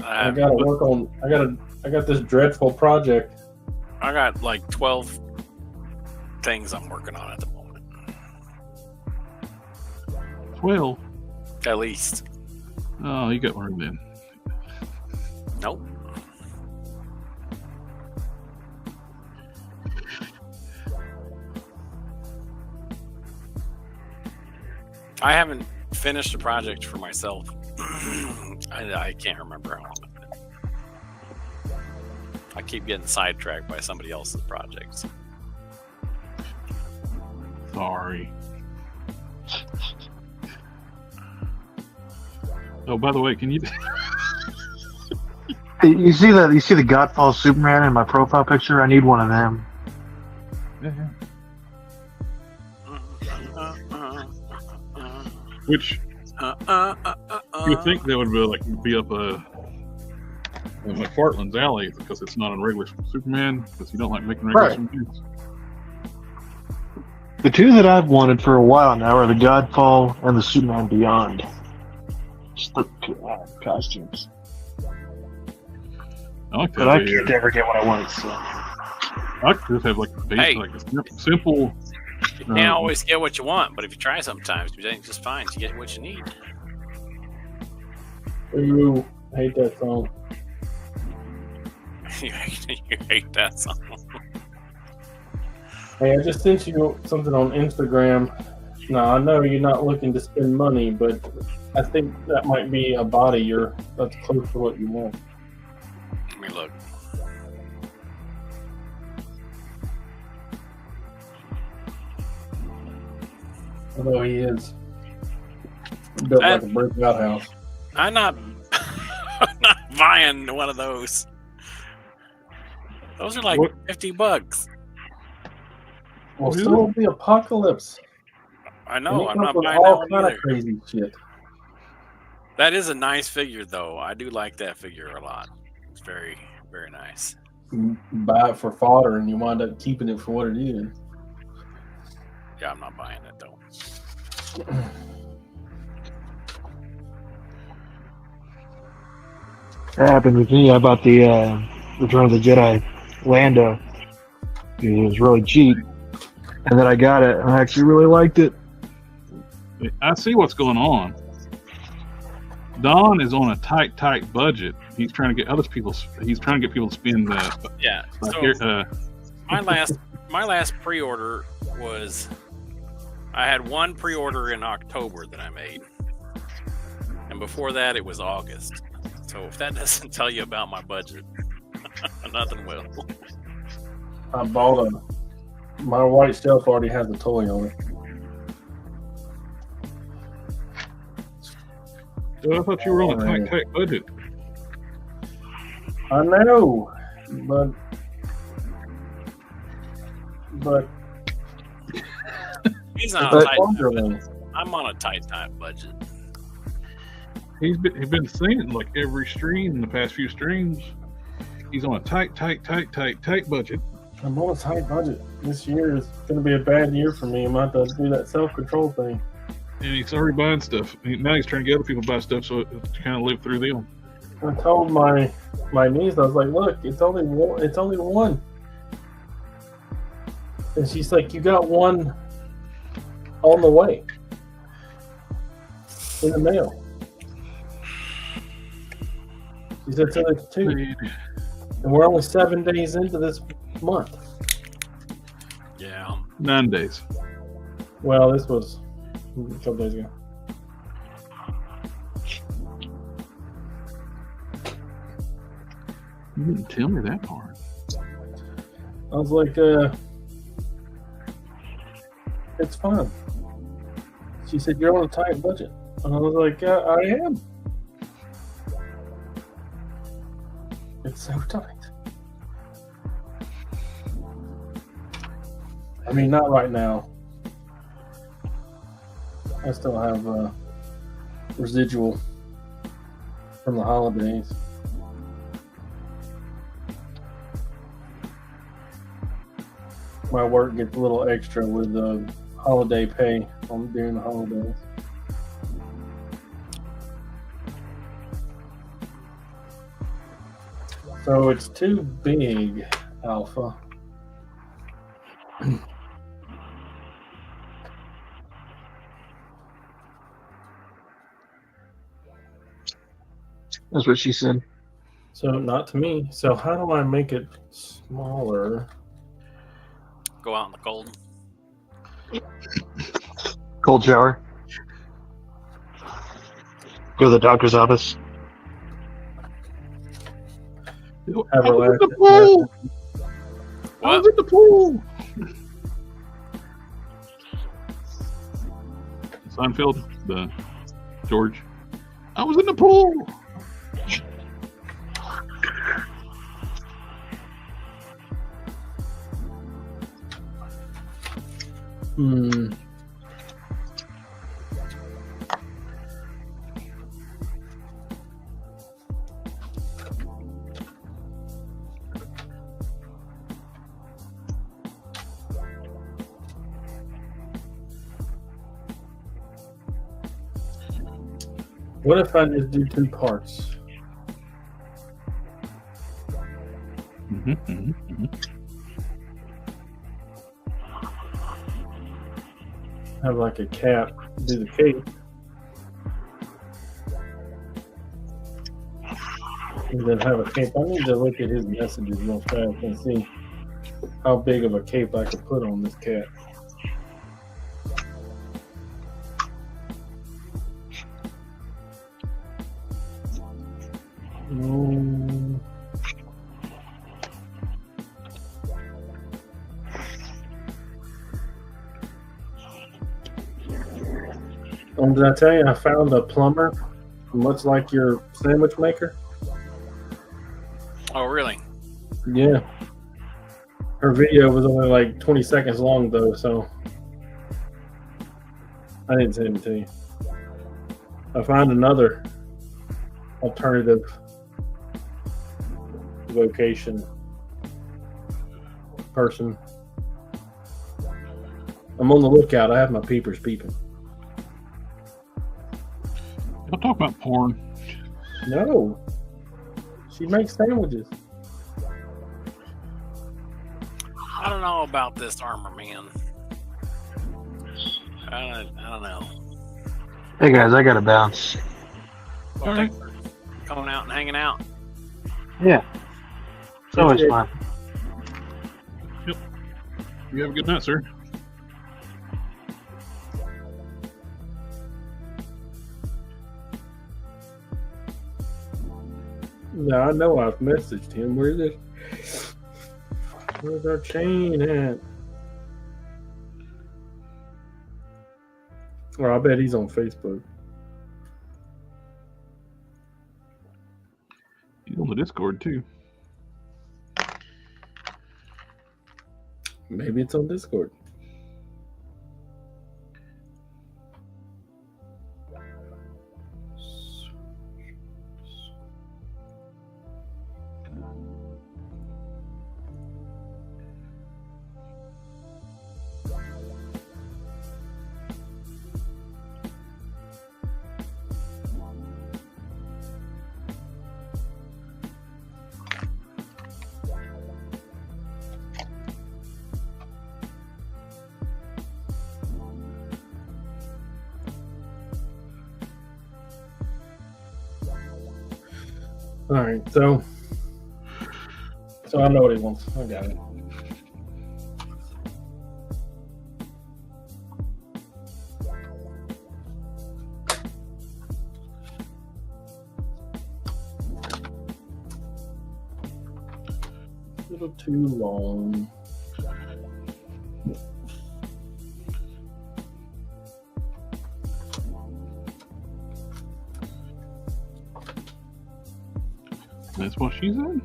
I gotta work on. I got this dreadful project. I got like 12 things I'm working on at the moment. 12. At least. Oh, you got one then. Nope. I haven't finished a project for myself. I can't remember how long it's been. I keep getting sidetracked by somebody else's projects. Sorry. Oh, by the way, can you? You see that? You see the Godfall Superman in my profile picture? I need one of them. Yeah. Which you would think that would be up McFarlane's alley because it's not on regular Superman because you don't like making regular Superman. The two that I've wanted for a while now are the Godfall and the Superman Beyond. Just the costumes. I like that. But I can't ever get what I want. So. I could just have like a basic, like a simple. You can't always get what you want, but if you try sometimes, you think just fine. You get what you need. Ooh, I hate that song. You hate that song. Hey, I just sent you something on Instagram. Now, I know you're not looking to spend money, but I think that might be a body that's close to what you want. Let me look. Although he is built like a brick outhouse. I'm not buying one of those. Those are like $50. Well, so will the Apocalypse. I know. I'm not buying all that kind one of crazy shit. That is a nice figure, though. I do like that figure a lot. It's very, very nice. buy it for fodder and you wind up keeping it for what it is. Yeah, I'm not buying it though. That happened with me. I bought the Return of the Jedi Lando. It was really cheap, and then I got it, and I actually really liked it. I see what's going on. Don is on a tight budget. He's trying to get people to spend. Yeah. So my last pre-order was, I had one pre-order in October that I made, and before that it was August. So if that doesn't tell you about my budget, nothing will. I bought my white shelf already has a toy on it. Well, I thought you were on a tight budget. I know, but He's on a tight budget. I'm on a tight budget. He's been saying like every stream in the past few streams. He's on a tight budget. I'm on a tight budget. This year is going to be a bad year for me. I'm going to have to do that self-control thing. And he's already buying stuff. Now he's trying to get other people to buy stuff so to kind of live through them. I told my niece, I was like, look, it's only one. And she's like, you got one on the way in the mail. She said, so there's two. And we're only 7 days into this month. Yeah. 9 days. Well, this was a couple days ago. You didn't tell me that part. I was like, it's fine. She said, you're on a tight budget. And I was like, yeah, I am. It's so tight. I mean, not right now. I still have residual from the holidays. My work gets a little extra with the holiday pay during the holidays. So it's too big, Alpha. That's what she said. So not to me. So how do I make it smaller? Go out in the cold. Cold shower. Go to the doctor's office. Have I was relaxed. in the pool. I was in the pool. Seinfeld, the George. I was in the pool. What if I just do 2 parts? Have like a cap, do the cape. And then have a cape. I need to look at his messages real fast and see how big of a cape I could put on this cat. Did I tell you I found a plumber, much like your sandwich maker? Oh, really? Yeah. Her video was only like 20 seconds long, though, so I didn't send it to you. I found another alternative location person. I'm on the lookout. I have my peepers peeping. Don't talk about porn. No. She makes sandwiches. I don't know about this armor man. I don't know. Hey guys, I gotta bounce. Well, All right. thanks for coming out and hanging out. Yeah. It's always fun. You have a good night, sir. No, I know I've messaged him. Where's our chain at? Well, I bet he's on Facebook. He's on the Discord too. Maybe it's on Discord. All right, so I know what he wants. I got it. A little too long. That's what she said.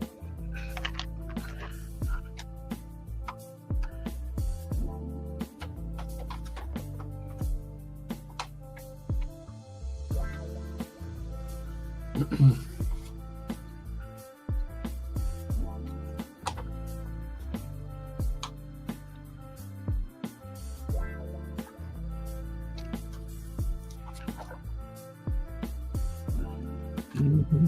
Mm-hmm.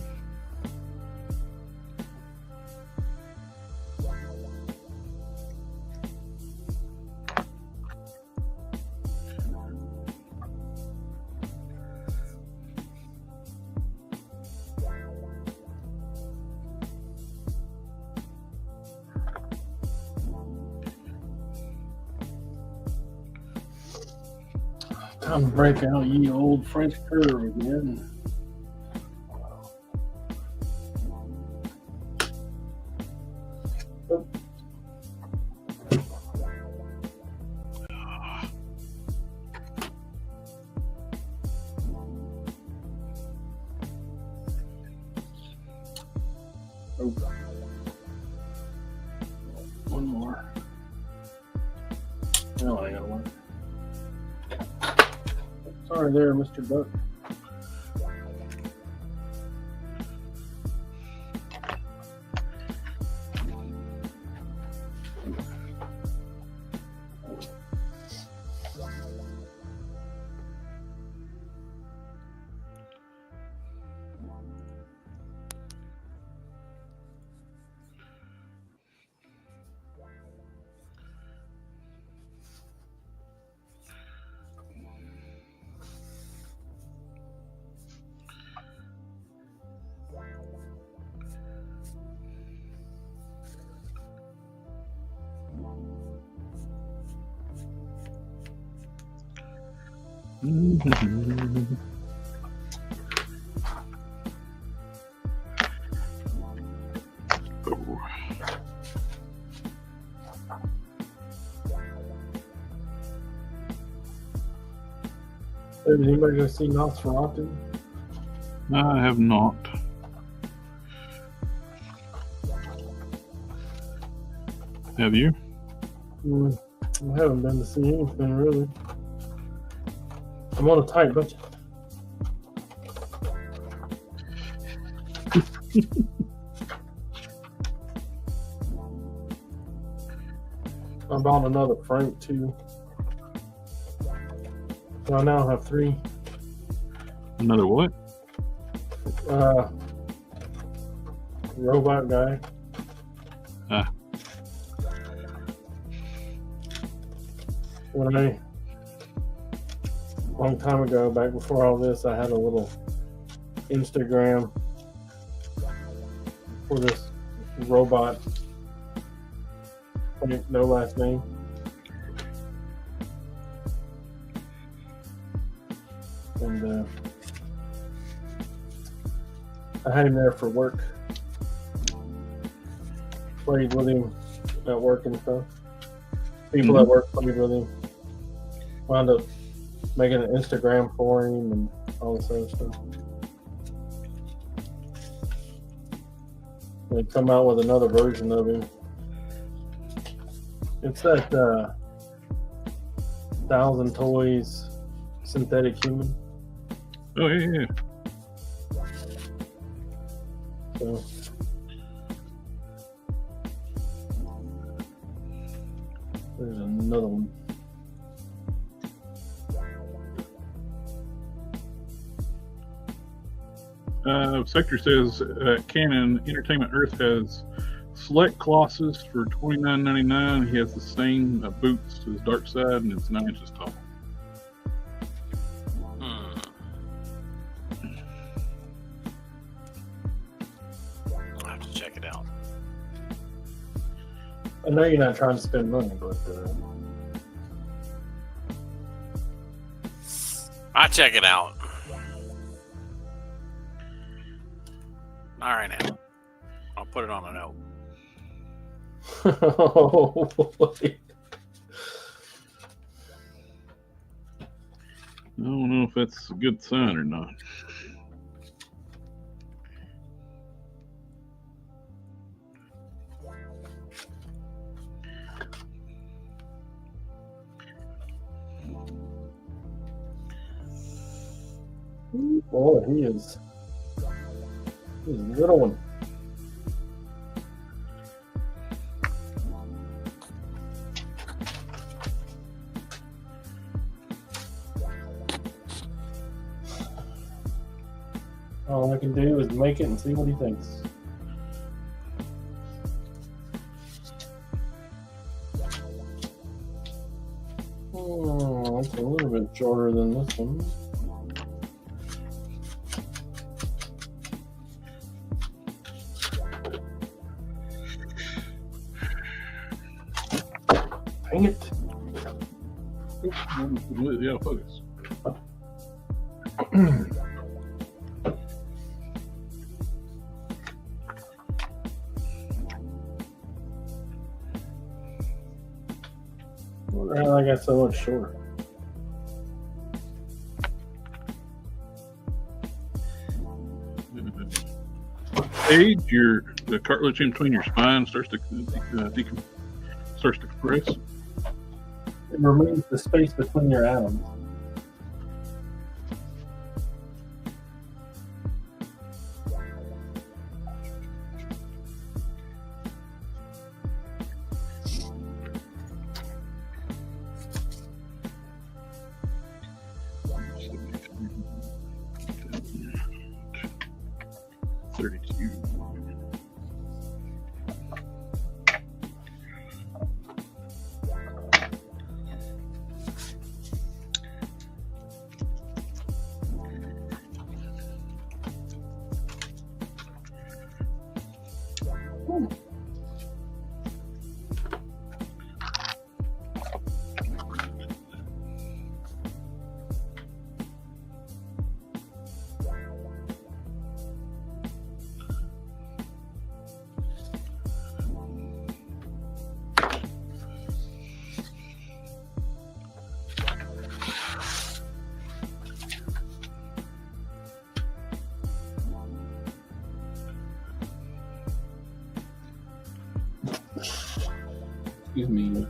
Time to break out ye old French curve again. Oh. One more. No, I got one. Sorry there, Mr. Buck. Has anybody go see Nosferatu? I have not. Have you? I haven't been to see anything really. I'm on a tight budget. I bought another Frank too. So I now have 3. Another what? Robot guy. Ah. Long time ago, back before all this, I had a little Instagram for this robot. No last name. And I had him there for work. Played with him at work and stuff. People at work played with him. Wound up making an Instagram for him and all this other stuff. They come out with another version of him. It's that 1,000 Toys synthetic human. Oh yeah. So there's another one. Sector says Canon Entertainment Earth has select glosses for $29.99. He has the same boots as Dark Side, and it's 9 inches tall. I'll have to check it out. I know you're not trying to spend money, but I'll check it out. All right, now I'll put it on a note. oh boy. I don't know if that's a good sign or not. Boy, he's a little one. All I can do is make it and see what he thinks. Oh, it's a little bit shorter than this one. Dang it. Yeah, focus. I got so much shorter. Age, the cartilage in between your spine starts to compress. It removes the space between your atoms. Excuse me.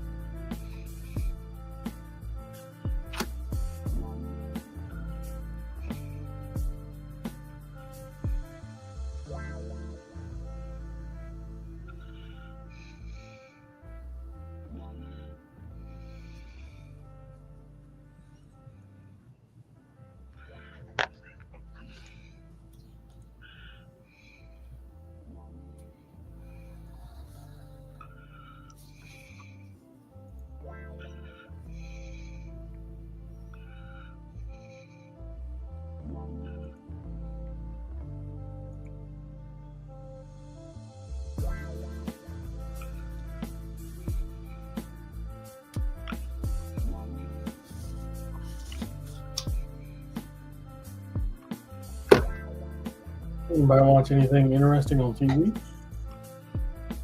Anybody watch anything interesting on TV?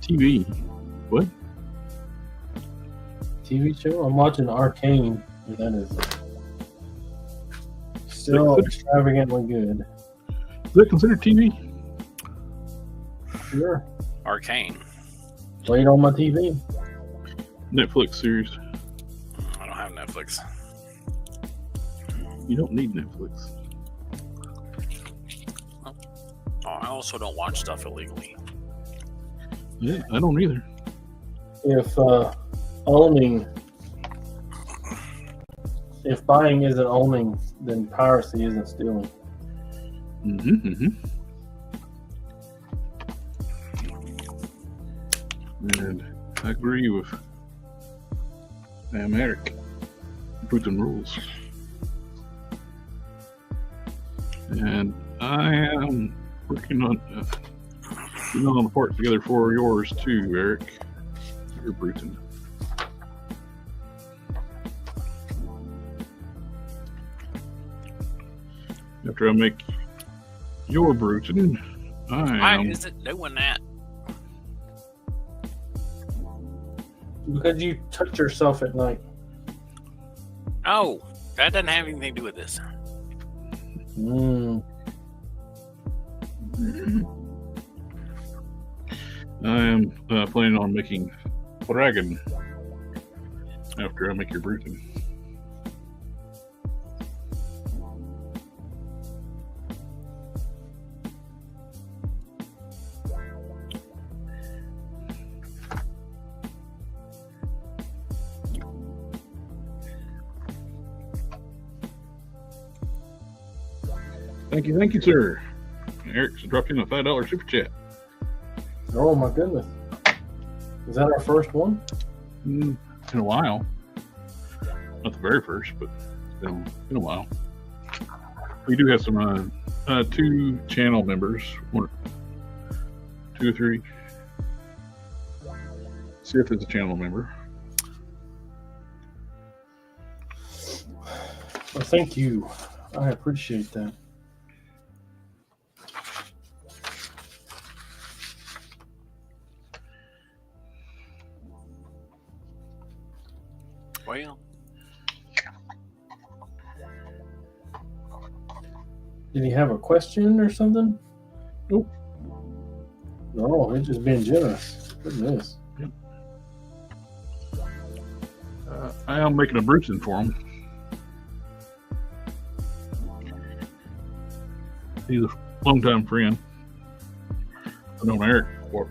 TV. What? TV show? I'm watching Arcane. And that is still extravagantly good. Is that considered TV? Sure. Arcane. Played on my TV. Netflix series. I don't have Netflix. You don't need Netflix. Oh, I also don't watch stuff illegally. Yeah, I don't either. If buying isn't owning, then piracy isn't stealing. And I agree with Eric. Put some rules. And I am working on putting on the parts together for yours too, Eric. You're Bruton. After I make your Bruton, Why is it doing that? Because you touch yourself at night. Oh, that doesn't have anything to do with this. I am planning on making Dragon after I make your Bruton. Thank you, sir. Eric's dropped in a $5 super chat. Oh my goodness. Is that our first one? In a while. Not the very first, but it's been a while. We do have some 2 channel members. 1, 2 or 3. See if it's a channel member. Well, thank you. I appreciate that. Well, did he have a question or something? Nope. No, he's just being generous. Goodness. Yep. I am making a Bruton for him. He's a longtime friend. I've known Eric for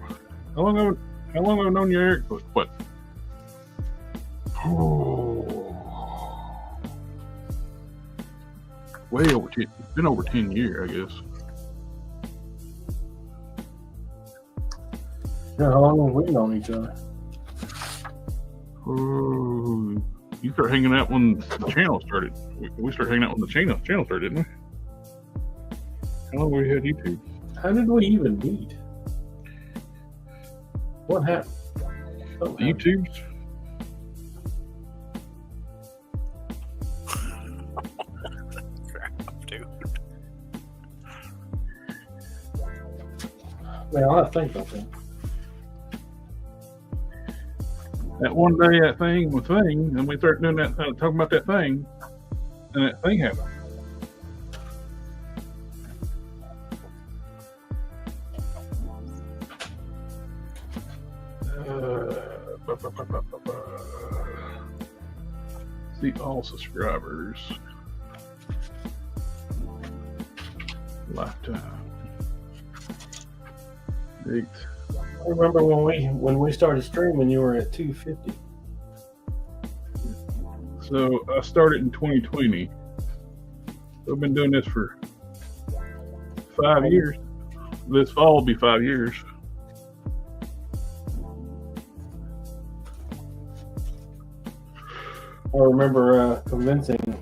how long have I known you, Eric? What? Oh, way over 10. It's been over 10 years, I guess. Yeah, how long have we known each other? Oh, you started hanging out when the channel started. We started hanging out when the channel started, didn't we? How long have we had YouTube? How did we even meet? What happened? The YouTubes? Man, I'll have to think about that. That one day, that thing, and we started doing that, talking about that thing, and that thing happened. See all subscribers. Lifetime. Date. I remember when we started streaming, you were at 250. So I started in 2020. So I've been doing this for 5 years. This fall will be 5 years. I remember convincing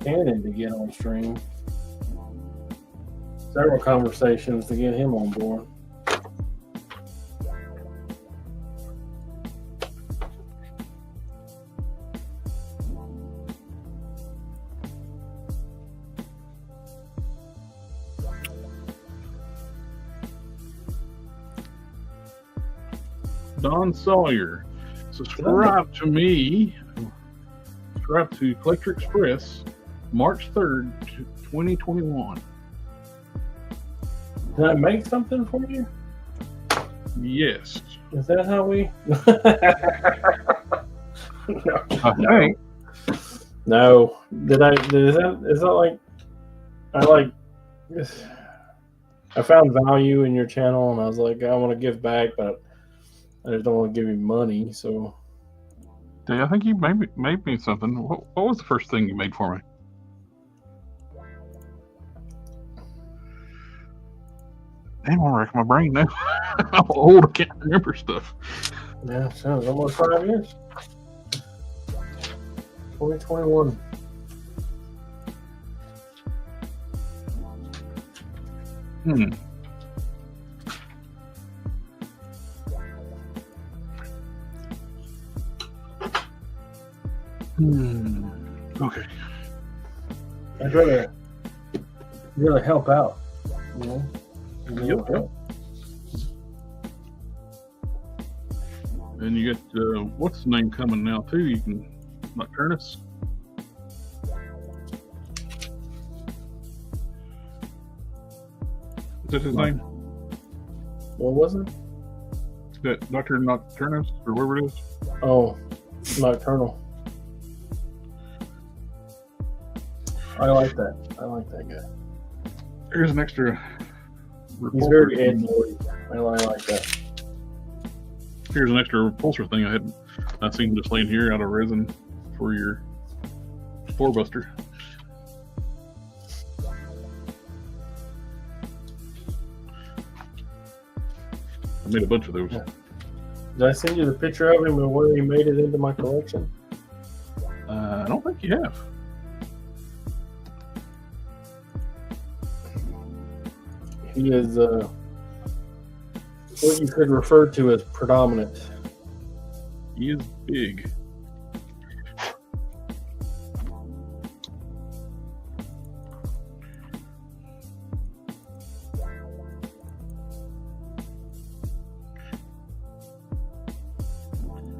Cannon to get on stream. Several conversations to get him on board. Don Sawyer. Subscribe to me. Subscribe to Collector Express, March 3rd, 2021. Did I make something for you? Yes. Is that how we? I think. No. Did I? Is that like? I found value in your channel, and I was like, I want to give back, but I just don't want to give you money. So. I think you made me something. What was the first thing you made for me? Damn, I'm wrecking my brain now. I'm old. I can't remember stuff. Yeah, sounds almost 5 years. 2021. Okay. I'd rather help out. You know? Yep. And you got what's the name coming now too? You can Nocturnus. Is that his name? What was it? That Dr. Nocturnus or whatever it is? Oh, Nocturnal. I like that. I like that guy. Here's an extra. He's very Android. I like that. Here's an extra repulsor thing I seen just laying here out of resin for your Spore Buster. I made a bunch of those. Yeah. Did I send you the picture of him and where he made it into my collection? I don't think you have. He is what you could refer to as predominant. He is big.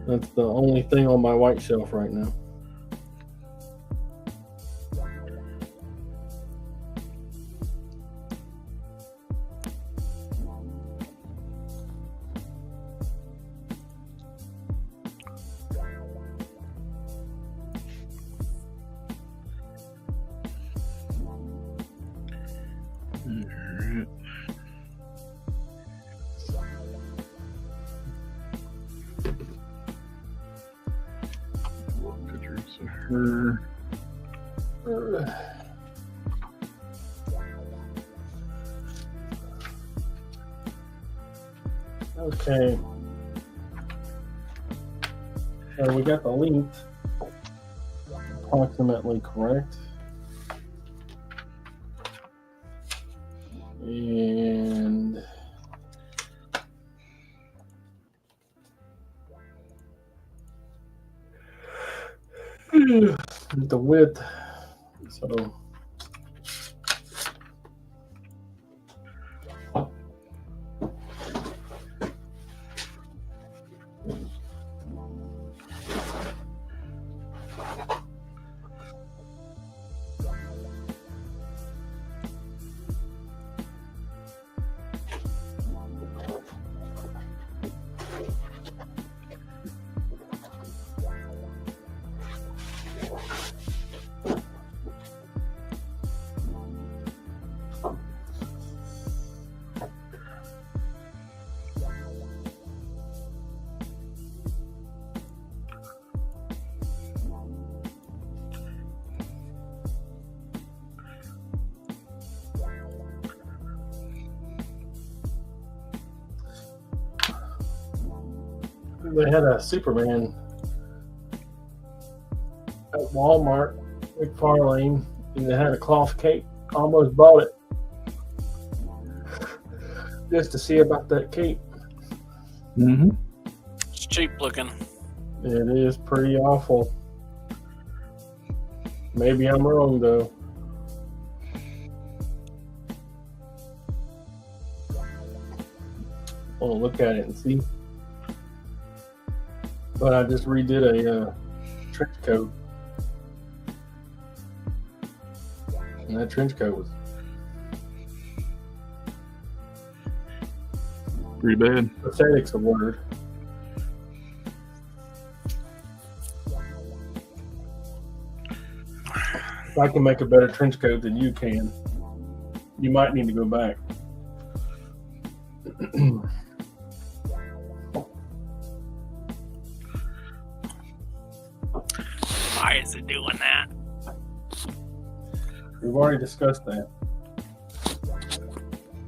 That's the only thing on my white shelf right now. Okay. So we got the length approximately correct. And the width, so they had a Superman at Walmart, McFarlane, and they had a cloth cape. Almost bought it just to see about that cape. Mm-hmm. It's cheap looking. It is pretty awful. Maybe I'm wrong though. Oh, look at it and see. But I just redid a trench coat. And that trench coat was pretty bad. pathetic's a word. If I can make a better trench coat than you can, you might need to go back. Why is it doing that? We've already discussed that.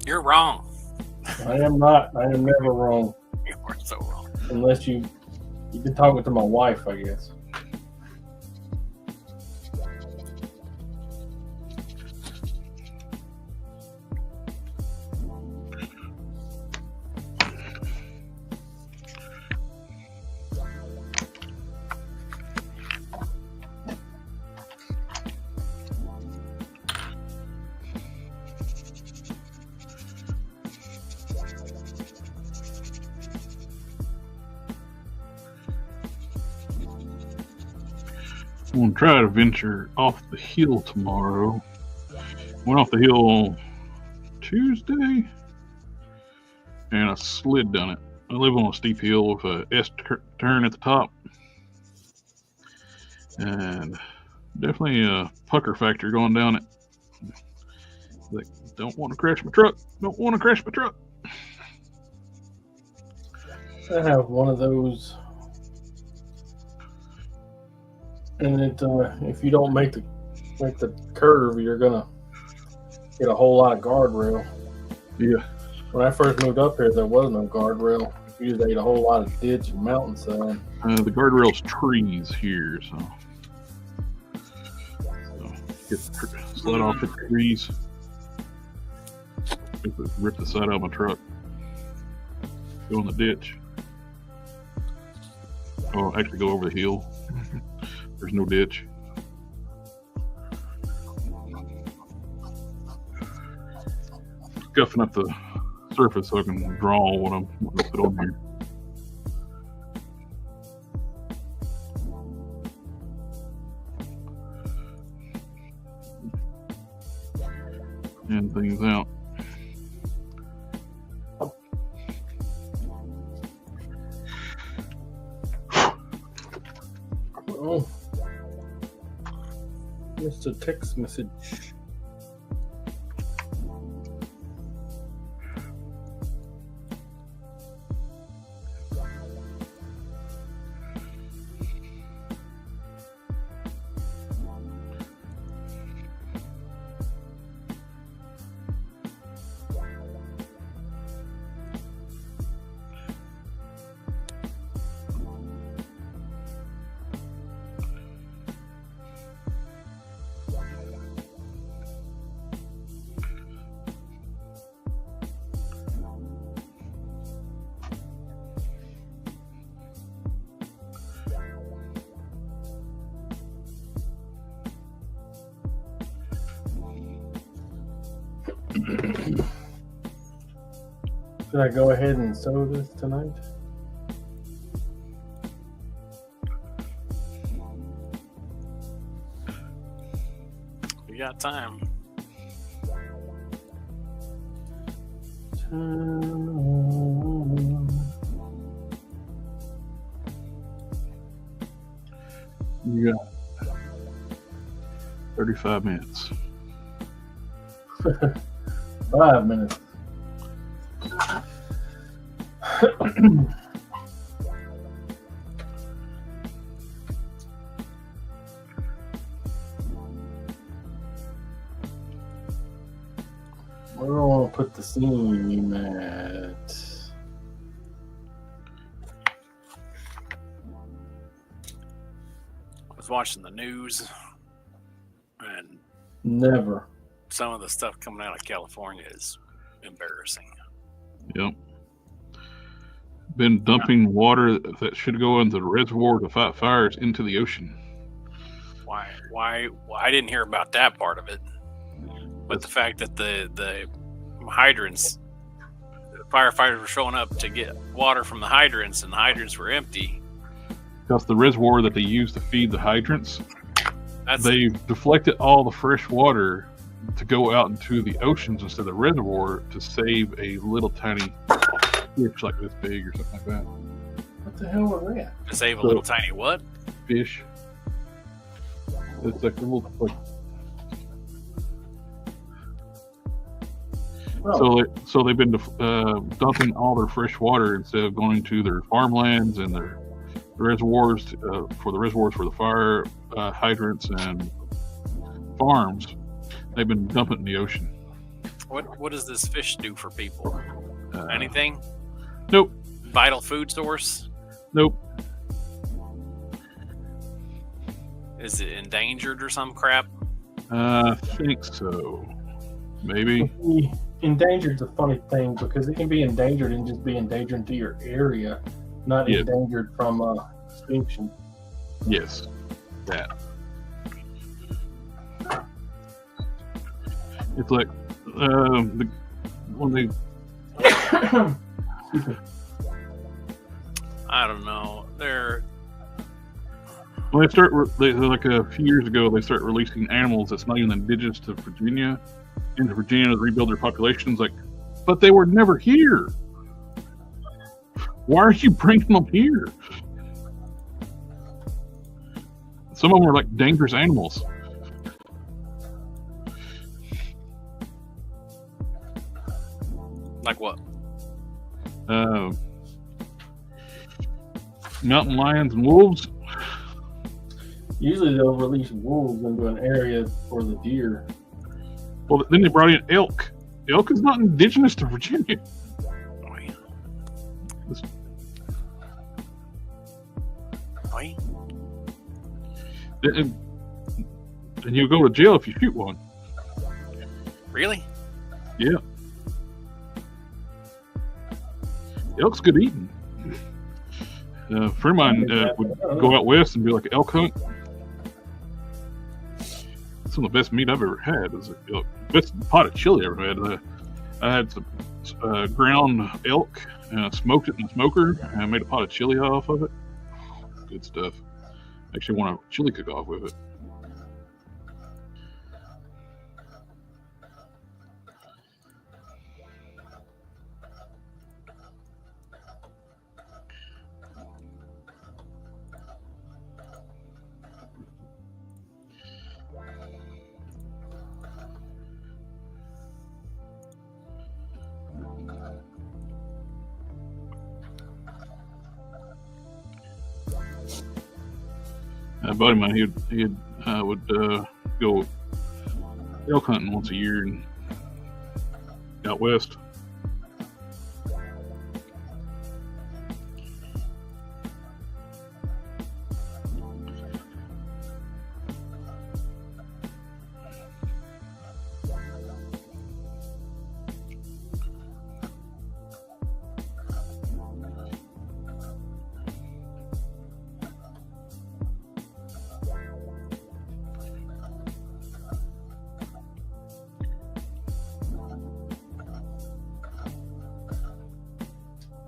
You're wrong. I am not. I am never wrong. You are so wrong. Unless you've been talking to my wife, I guess. I'm going to try to venture off the hill tomorrow. Went off the hill Tuesday, and I slid down it. I live on a steep hill with a S-turn at the top. And definitely a pucker factor going down it. Like, don't want to crash my truck. Don't want to crash my truck. I have one of those. And it, if you don't make the curve, you're gonna get a whole lot of guardrail. Yeah. When I first moved up here, there was no guardrail. You just ate a whole lot of ditch and mountainside. The guardrail's trees here, so slide off the trees. Rip the side out of my truck. Go in the ditch. Oh, actually go over the hill. There's no ditch. Scuffing up the surface so I can draw what I'm going to put on here. And things out. Oh, missed a text message. Should I go ahead and sew this tonight? You got time. You got 35 minutes. 5 minutes. Where do I want to put the seam at? I was watching the news, and Never. some of the stuff coming out of California is embarrassing. Yep. Been dumping water that should go into the reservoir to fight fires into the ocean. Why? I didn't hear about that part of it. But the fact that the hydrants, the firefighters were showing up to get water from the hydrants, and the hydrants were empty, because the reservoir that they use to feed the hydrants, That's they've deflected all the fresh water to go out into the oceans instead of the reservoir to save a little tiny fish like this big or something like that. What the hell was that? to save a little tiny what? Fish. It's like a little like. Oh. So they've been dumping all their fresh water instead of going to their farmlands and their reservoirs for the fire hydrants and farms. They've been dumping in the ocean. What does this fish do for people? Anything? Nope. Vital food source? Nope. Is it endangered or some crap? I think so. Maybe. Endangered's a funny thing because it can be endangered and just be endangered to your area, not Yeah. endangered from extinction. Yes. That. It's like when they Excuse me. I don't know. when they like a few years ago they start releasing animals that's not even indigenous to Virginia into Virginia to rebuild their populations. Like, but they were never here. Why are you bringing them here? Some of them are like dangerous animals. Like what? Mountain lions and wolves. Usually they'll release wolves into an area for the deer. Well, then they brought in elk. Elk is not indigenous to Virginia. Oi. This- Oi. And you go to jail if you shoot one. Really? Yeah. Elk's good eating. A friend of mine would go out west and do like an elk hunt. Some of the best meat I've ever had. Is the best pot of chili I ever had. I had some ground elk and I smoked it in the smoker and I made a pot of chili off of it. Good stuff. Actually want a chili cook-off with it. A buddy of mine, he would go elk hunting once a year and out west.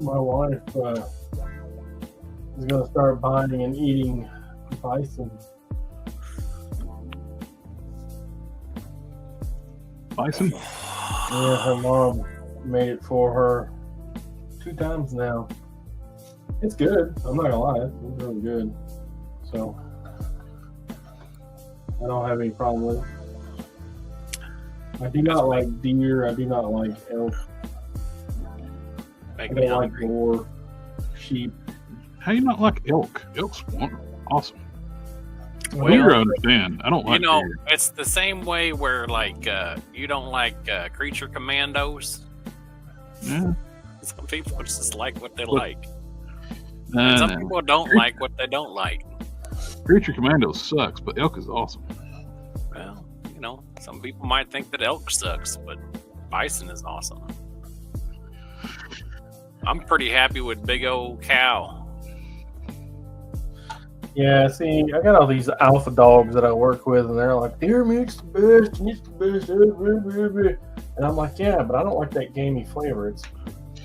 My wife is going to start buying and eating bison. Bison? Yeah, her mom made it for her 2 times now. It's good. I'm not gonna lie, it's really good. So I don't have any problem with it. I do not like deer. I do not like elk. I Make me don't like hungry. boar, sheep. How you not like elk? Elk's awesome. Well, Deer I understand. I don't like You know, deer. it's the same way where like you don't like creature commandos. Yeah. Some people just like what they Look, like. And some Nah. people don't like what they don't like. Creature Commando sucks, but elk is awesome. Well, you know, some people might think that elk sucks, but bison is awesome. I'm pretty happy with big old cow. Yeah, see, I got all these alpha dogs that I work with, and they're like, deer meat's the best, and it's the best. And I'm like, yeah, but I don't like that gamey flavor. It's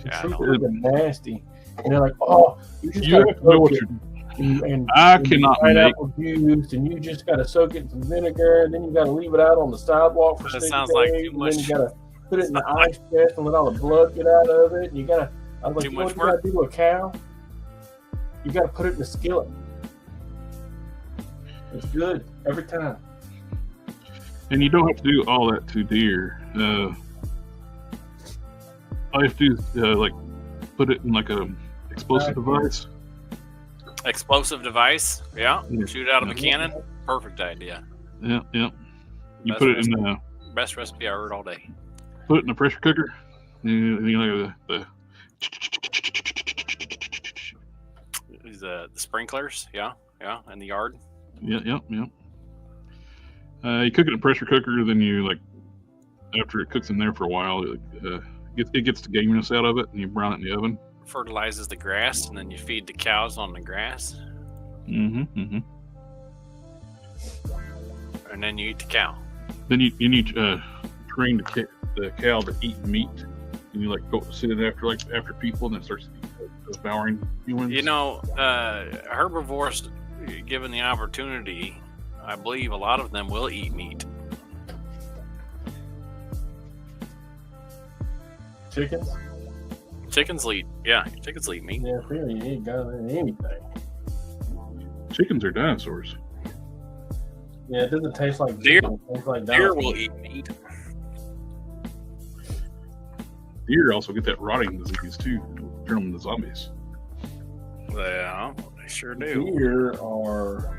Yeah, I so know. freaking nasty. And they're like, oh, you just You gotta have to know cook what it. you're I cannot make. pineapple juice, and you just got to soak it in some vinegar, and then you got to leave it out on the sidewalk for That 6 sounds days, like too and much. then you got to put it in the ice chest and let all the blood get out of it. And you got to, I was like, Too you know much what you got to do to a cow? You got to put it in the skillet. It's good every time. And you don't have to do all that to deer. All you have to do is like put it in like a explosive device. Explosive device, yeah. Yeah. Shoot out of a cannon. Perfect idea. Yeah, yeah. You Best put it in the Best recipe I heard all day. put it in a pressure cooker. You know the The sprinklers, yeah, in the yard. yeah. You cook it in a pressure cooker, then you like after it cooks in there for a while, it gets the gaminess out of it, and you brown it in the oven. Fertilizes the grass, and then you feed the cows on the grass, Mm-hmm. and then you eat the cow. Then you need to train the cow to eat meat, and you like go sit it after people, and then it starts devouring humans. You know, herbivores, given the opportunity, I believe a lot of them will eat meat. Chickens? Chickens eat meat. Yeah, really, you ain't got anything. Chickens are dinosaurs. Yeah, it doesn't taste like Deer- chicken. It tastes like Deer dinosaurs. will eat meat. Deer also get that rotting disease too. Turn them into zombies. Yeah, they sure do. Deer are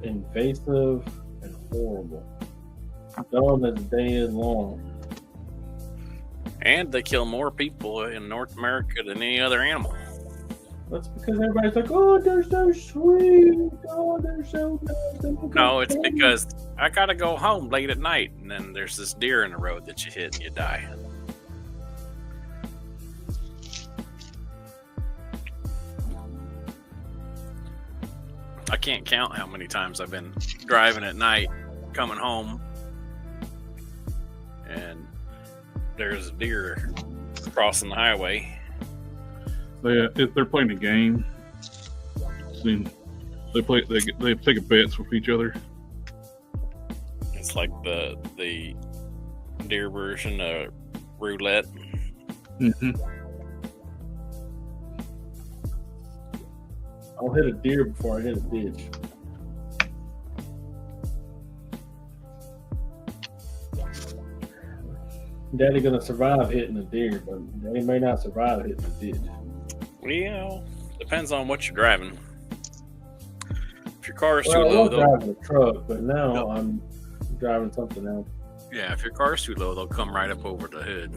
invasive and horrible. Dumb as the day is long. And they kill more people in North America than any other animal. That's because everybody's like, oh, they're so sweet. Oh, they're so nice. No, it's because I gotta go home late at night, and then there's this deer in the road that you hit and you die. I can't count how many times I've been driving at night, coming home, and there's a deer crossing the highway. They're playing a game. See, they take a bets with each other. It's like the deer version of roulette. Mm-hmm. I'll hit a deer before I hit a ditch. Daddy gonna survive hitting a deer, but Daddy may not survive hitting a ditch. Well, depends on what you're driving. If your car is too Well, I low, was they'll driving a truck, but now Yep. I'm driving something else. if your car's too low, they'll come right up over the hood.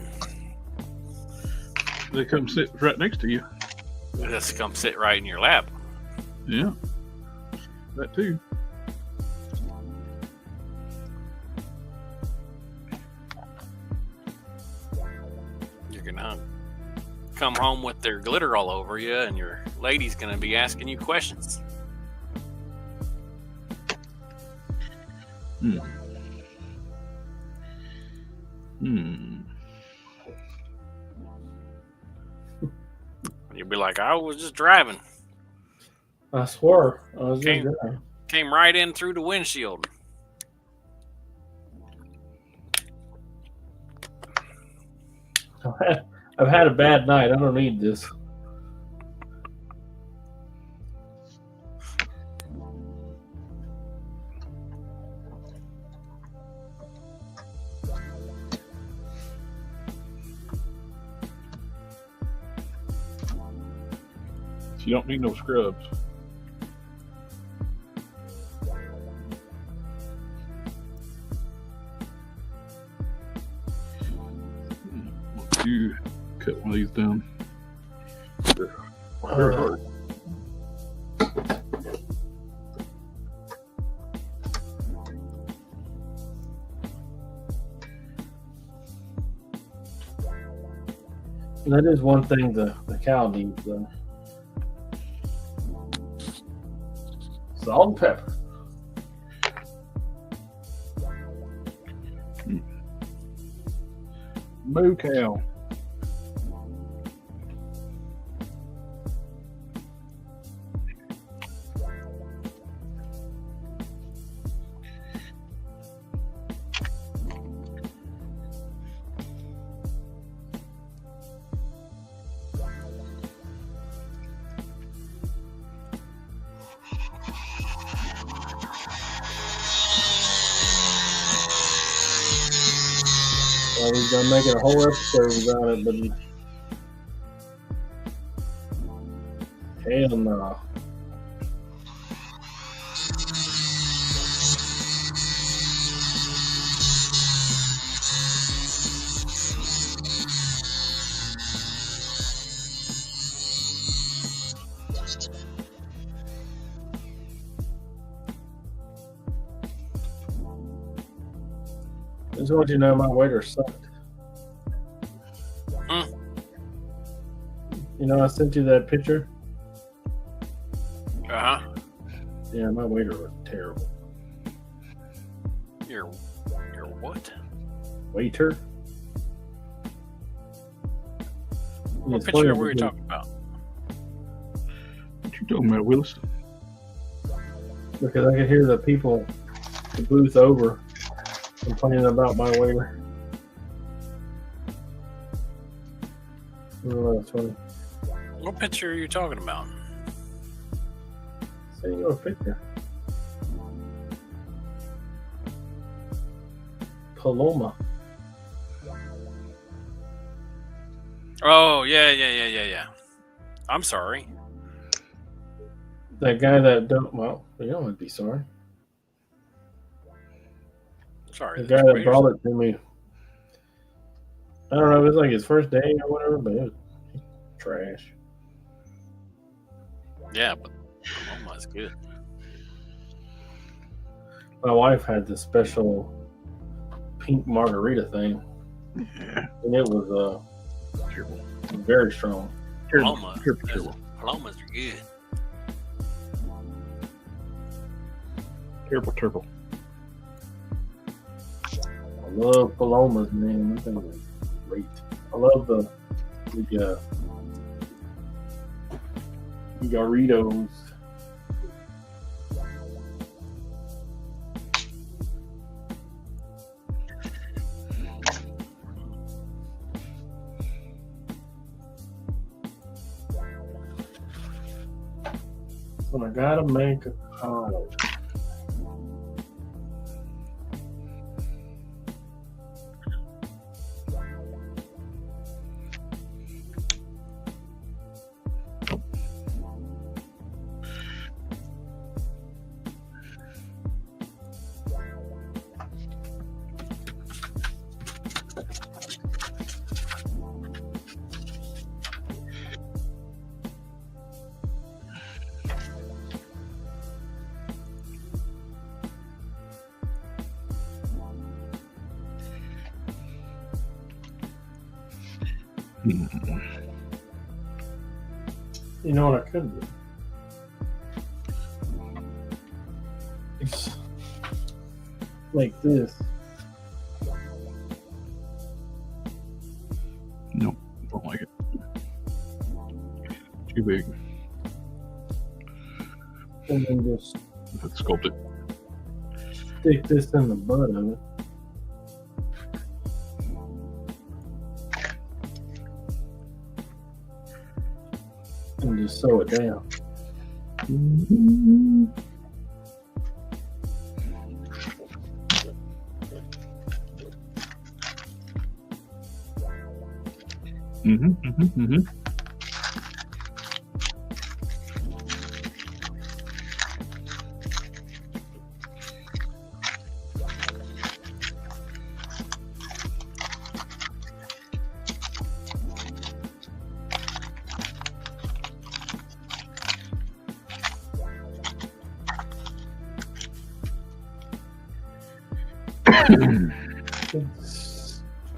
They come sit right next to you. They'll just come sit right in your lap. Yeah, that too. You're gonna come home with their glitter all over you, and your lady's gonna be asking you questions. Hmm. And you'll be like, I was just driving. I swear, I was just Okay. driving. Came right in through the windshield. I've had a bad night. I don't need this. You don't need no scrubs. You cut one of these down. They're hard. And that is one thing the cow needs, though. Salt and pepper. Moo cow. Like he's gonna make it a whole episode about it, but hell no. I just want you to know my waiter sucked. You know, I sent you that picture. Uh huh. Yeah, my waiter was terrible. Your what? Waiter? What picture were you talking about? What you talking about, Willis? Because I could hear the people, the booth over, complaining about my waiter. Oh, that's funny. What picture are you talking about? Send you a picture. Paloma. Oh, yeah. I'm sorry. That guy that don't, well, you don't have to be sorry. Sorry. The guy that brought it to me, I don't know if it's like his first day or whatever, but it was trash. Yeah, but Paloma's good. My wife had the special pink margarita thing, Yeah. and it was Terrible. very strong. Paloma. Terrible. Palomas are good. Terrible. I love Palomas, man. That thing is great. I love the Doritos. So I gotta make a call. You know what I could do? It's like this. Nope, don't like it. Too big. And then just If it's sculpted. stick this in the butt of it. And just sew it down. Mm-hmm.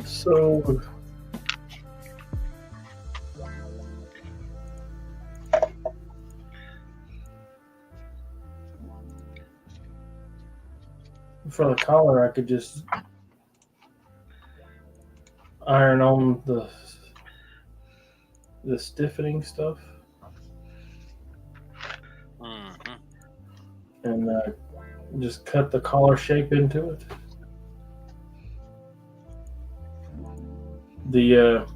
So for the collar, I could just iron on the stiffening stuff and just cut the collar shape into it. The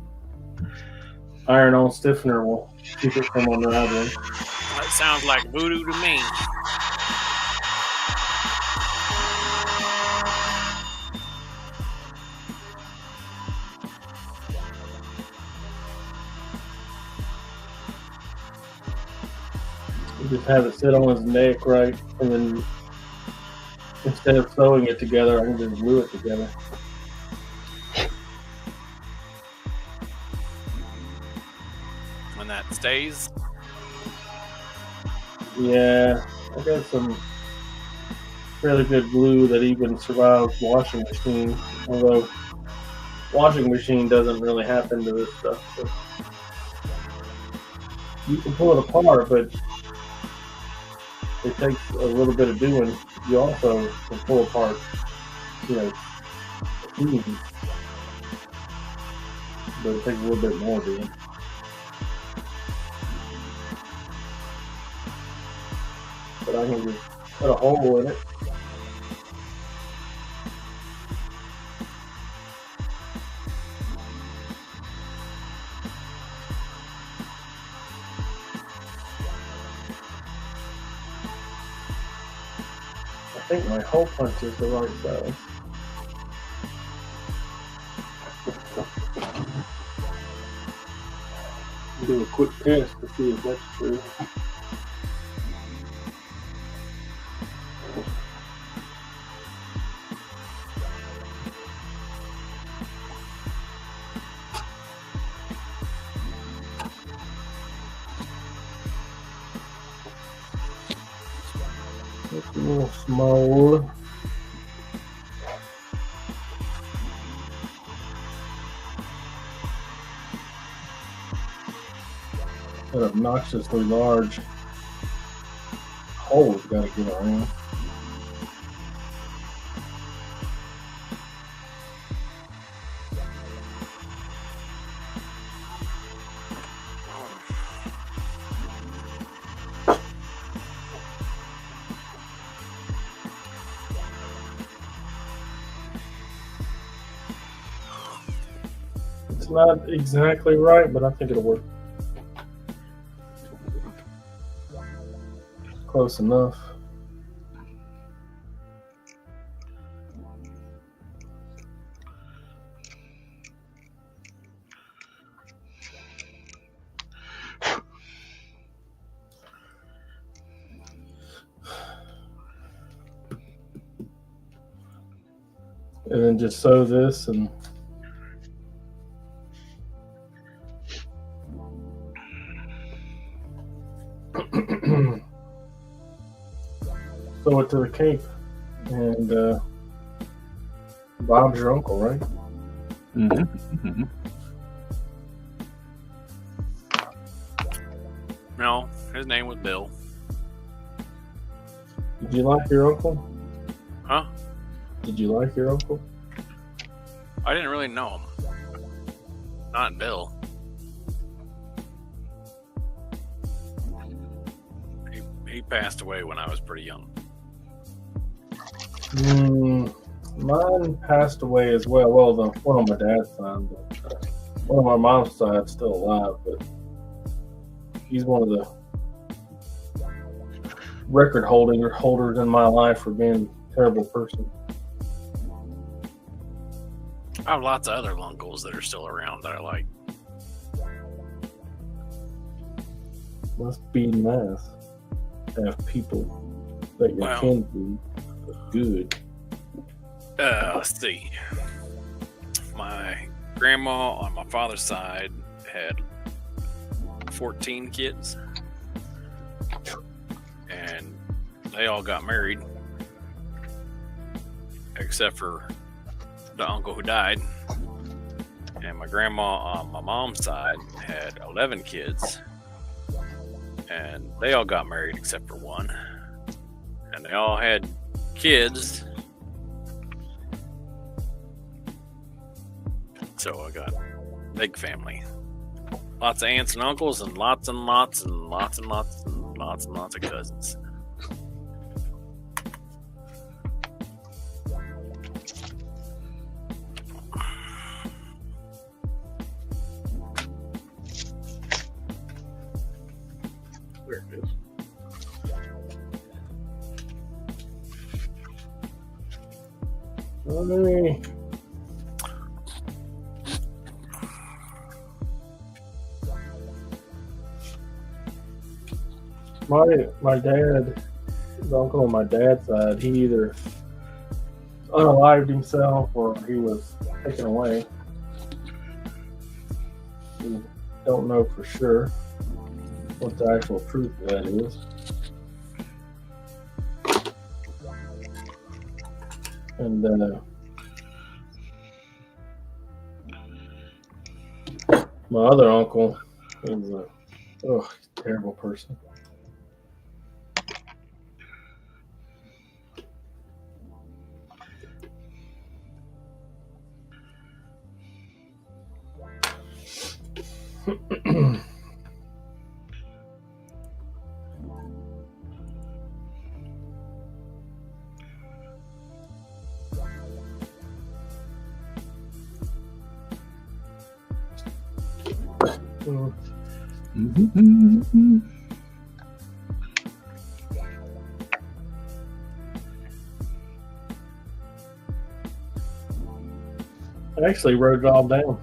iron-on stiffener will keep it from unraveling. That sounds like voodoo to me. just have it sit on his neck, right? And then instead of sewing it together, I can just glue it together. When that stays. Yeah, I got some really good glue that even survives washing machine. Although washing machine doesn't really happen to this stuff. So you can pull it apart, but it takes a little bit of doing. You also can pull apart, you know, easy, but it takes a little bit more doing. But I can just put a hole in it. I think my hole punch is the right size. Do a quick test to see if that's true. It's a little small. That obnoxiously large hole's got to get around. It's not exactly right, but I think it'll work. Close enough. And then just sew this and sew it to the cape. And Bob's your uncle, right? Mm-hmm. Mm-hmm. No, his name was Bill. Did you like your uncle? Huh? Did you like your uncle? I didn't really know him. Not Bill. He passed away when I was pretty young. Mine passed away as well. Well, the one on my dad's side, but one on my mom's side is still alive. But he's one of the record holders in my life for being a terrible person. I have lots of other uncles that are still around that I like. Must be nice to have people that you Well, can be good. Let's see. My grandma on my father's side had 14 kids, and they all got married, except for the uncle who died. And my grandma on my mom's side had 11 kids, and they all got married except for one, and they all had kids. So I got a big family. Lots of aunts and uncles and lots and lots and lots and lots and lots and lots of cousins. There it is. Hey. my dad, the uncle on my dad's side, he either unalived himself or he was taken away. We don't know for sure what the actual truth of that is. And my other uncle is a terrible person. I actually wrote it all down.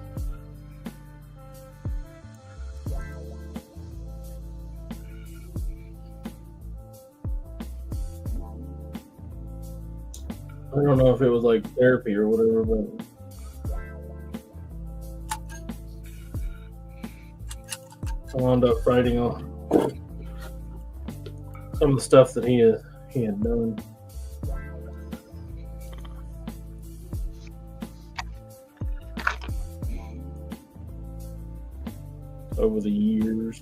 I don't know if it was like therapy or whatever, but I wound up writing on some of the stuff that he had done. Over the years.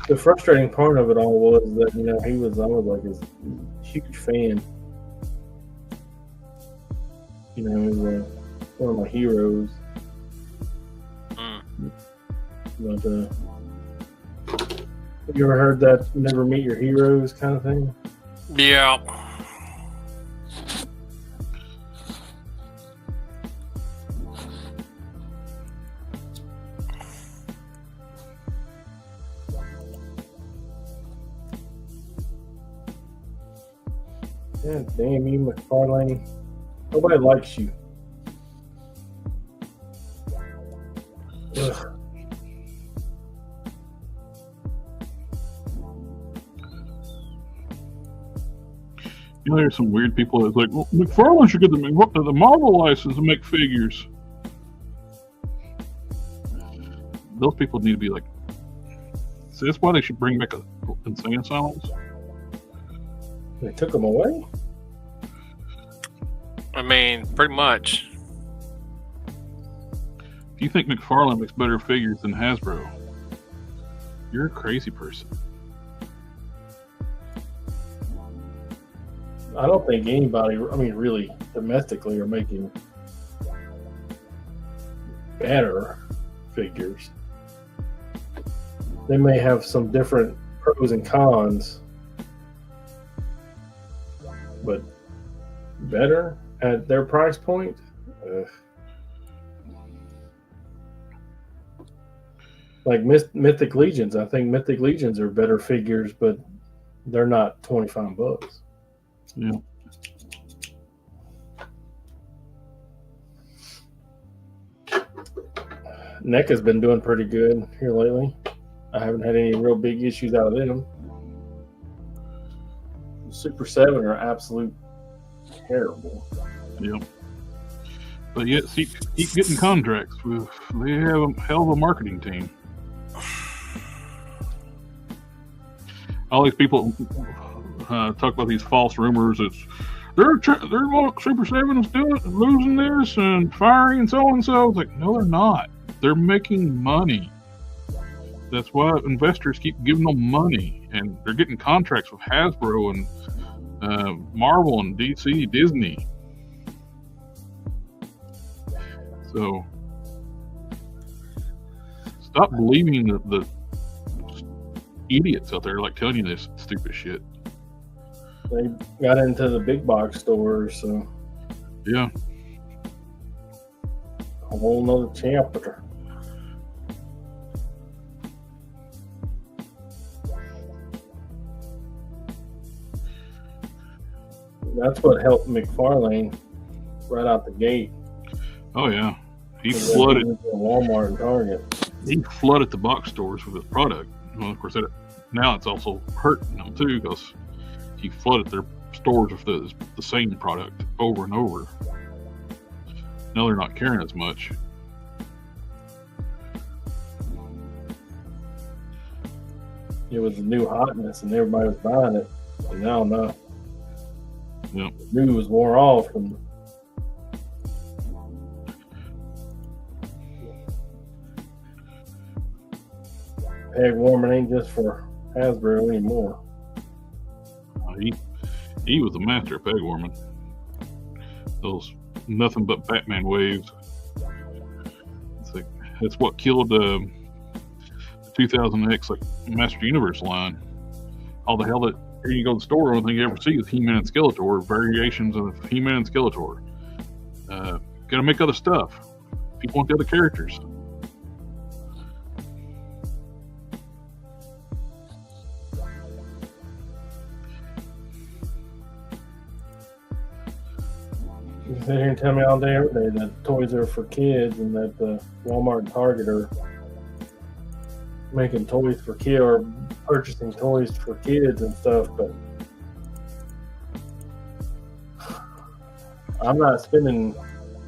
The frustrating part of it all was that, you know, I was like his huge fan. You know, he was one of my heroes. But have you ever heard that never meet your heroes kind of thing? Yeah. God damn you, McFarlane. Nobody likes you. Ugh. You know, there's some weird people that's like, well, McFarlane should get the Marvel license to make figures. Those people need to be like, see, that's why they should bring back insane asylums. They took them away? I mean, pretty much. If you think McFarlane makes better figures than Hasbro, you're a crazy person. I don't think anybody, I mean, really, domestically, are making better figures. They may have some different pros and cons, but better at their price point? Like Mythic Legions. I think Mythic Legions are better figures, but they're not $25. Yeah. NECA's been doing pretty good here lately. I haven't had any real big issues out of them. Super 7 are absolute terrible. Yep. But yet, keep getting contracts. They have a hell of a marketing team. All these people talk about these false rumors. It's they're Super 7 is losing this and firing so and so. It's like, no, they're not. They're making money. That's why investors keep giving them money, and they're getting contracts with Hasbro and Marvel and DC, Disney. So stop believing the idiots out there like telling you this stupid shit. They got into the big box stores, so yeah, a whole nother chapter. That's what helped McFarlane right out the gate. Oh yeah, he flooded Walmart and Target. he flooded the box stores with his product. Well, of course, now it's also hurting them too because he flooded their stores with the same product over and over. Now they're not carrying as much. It was a new hotness and everybody was buying it, and now not. Yep. The new was wore off, and peg warming ain't just for Hasbro anymore. He was a master of peg warming. Those nothing but Batman waves. It's what killed the 2000X like Master Universe line. All the hell that here you go to the store, the only thing you ever see is He-Man and Skeletor, variations of He-Man and Skeletor. Gotta make other stuff. People want the other characters. You sit here and tell me all day, every day that toys are for kids and that Walmart and Target are making toys for kids or purchasing toys for kids and stuff, but I'm not spending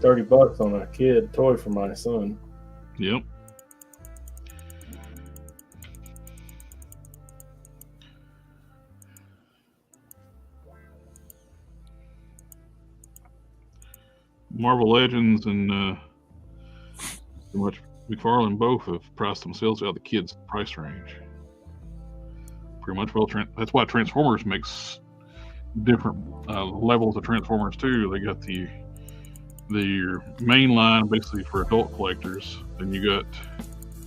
$30 on a kid toy for my son. Yep. Marvel Legends and pretty much McFarlane both have priced themselves out of the kids' price range. Pretty much, well, that's why Transformers makes different levels of Transformers too. They got the main line basically for adult collectors. Then you got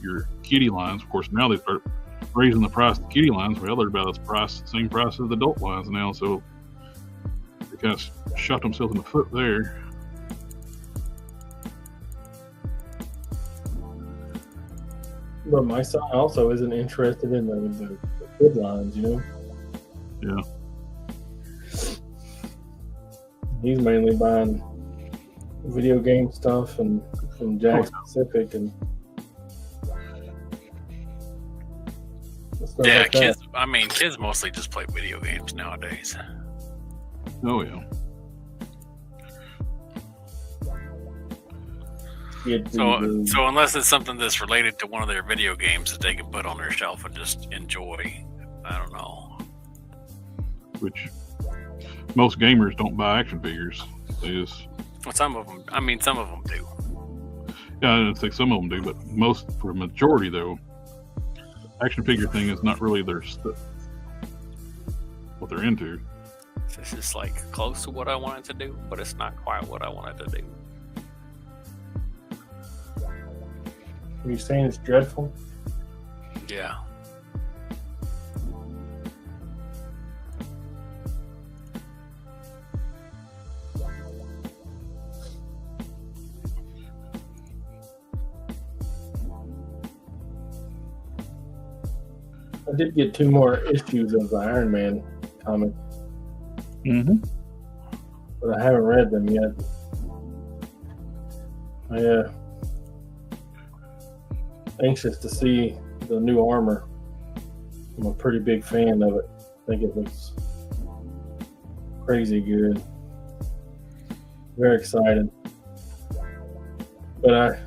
your kiddie lines. Of course, now they start raising the price of the kiddie lines. Well, they're about the same price as the adult lines now. So they kind of shot themselves in the foot there. But my son also isn't interested in the kid lines, you know? Yeah. He's mainly buying video game stuff and from Jack Pacific and stuff Yeah, like that. kids. I mean, kids mostly just play video games nowadays. Oh yeah. So unless it's something that's related to one of their video games that they can put on their shelf and just enjoy, I don't know. Which most gamers don't buy action figures. They just. Well, some of them do. Yeah, I think some of them do, but for a majority though, action figure thing is not really their what they're into. This is like close to what I wanted to do, but it's not quite what I wanted to do. Are you saying it's dreadful? Yeah. I did get 2 more issues of the Iron Man comic, but I haven't read them yet. Anxious to see the new armor. I'm a pretty big fan of it. I think it looks crazy good. Very excited. But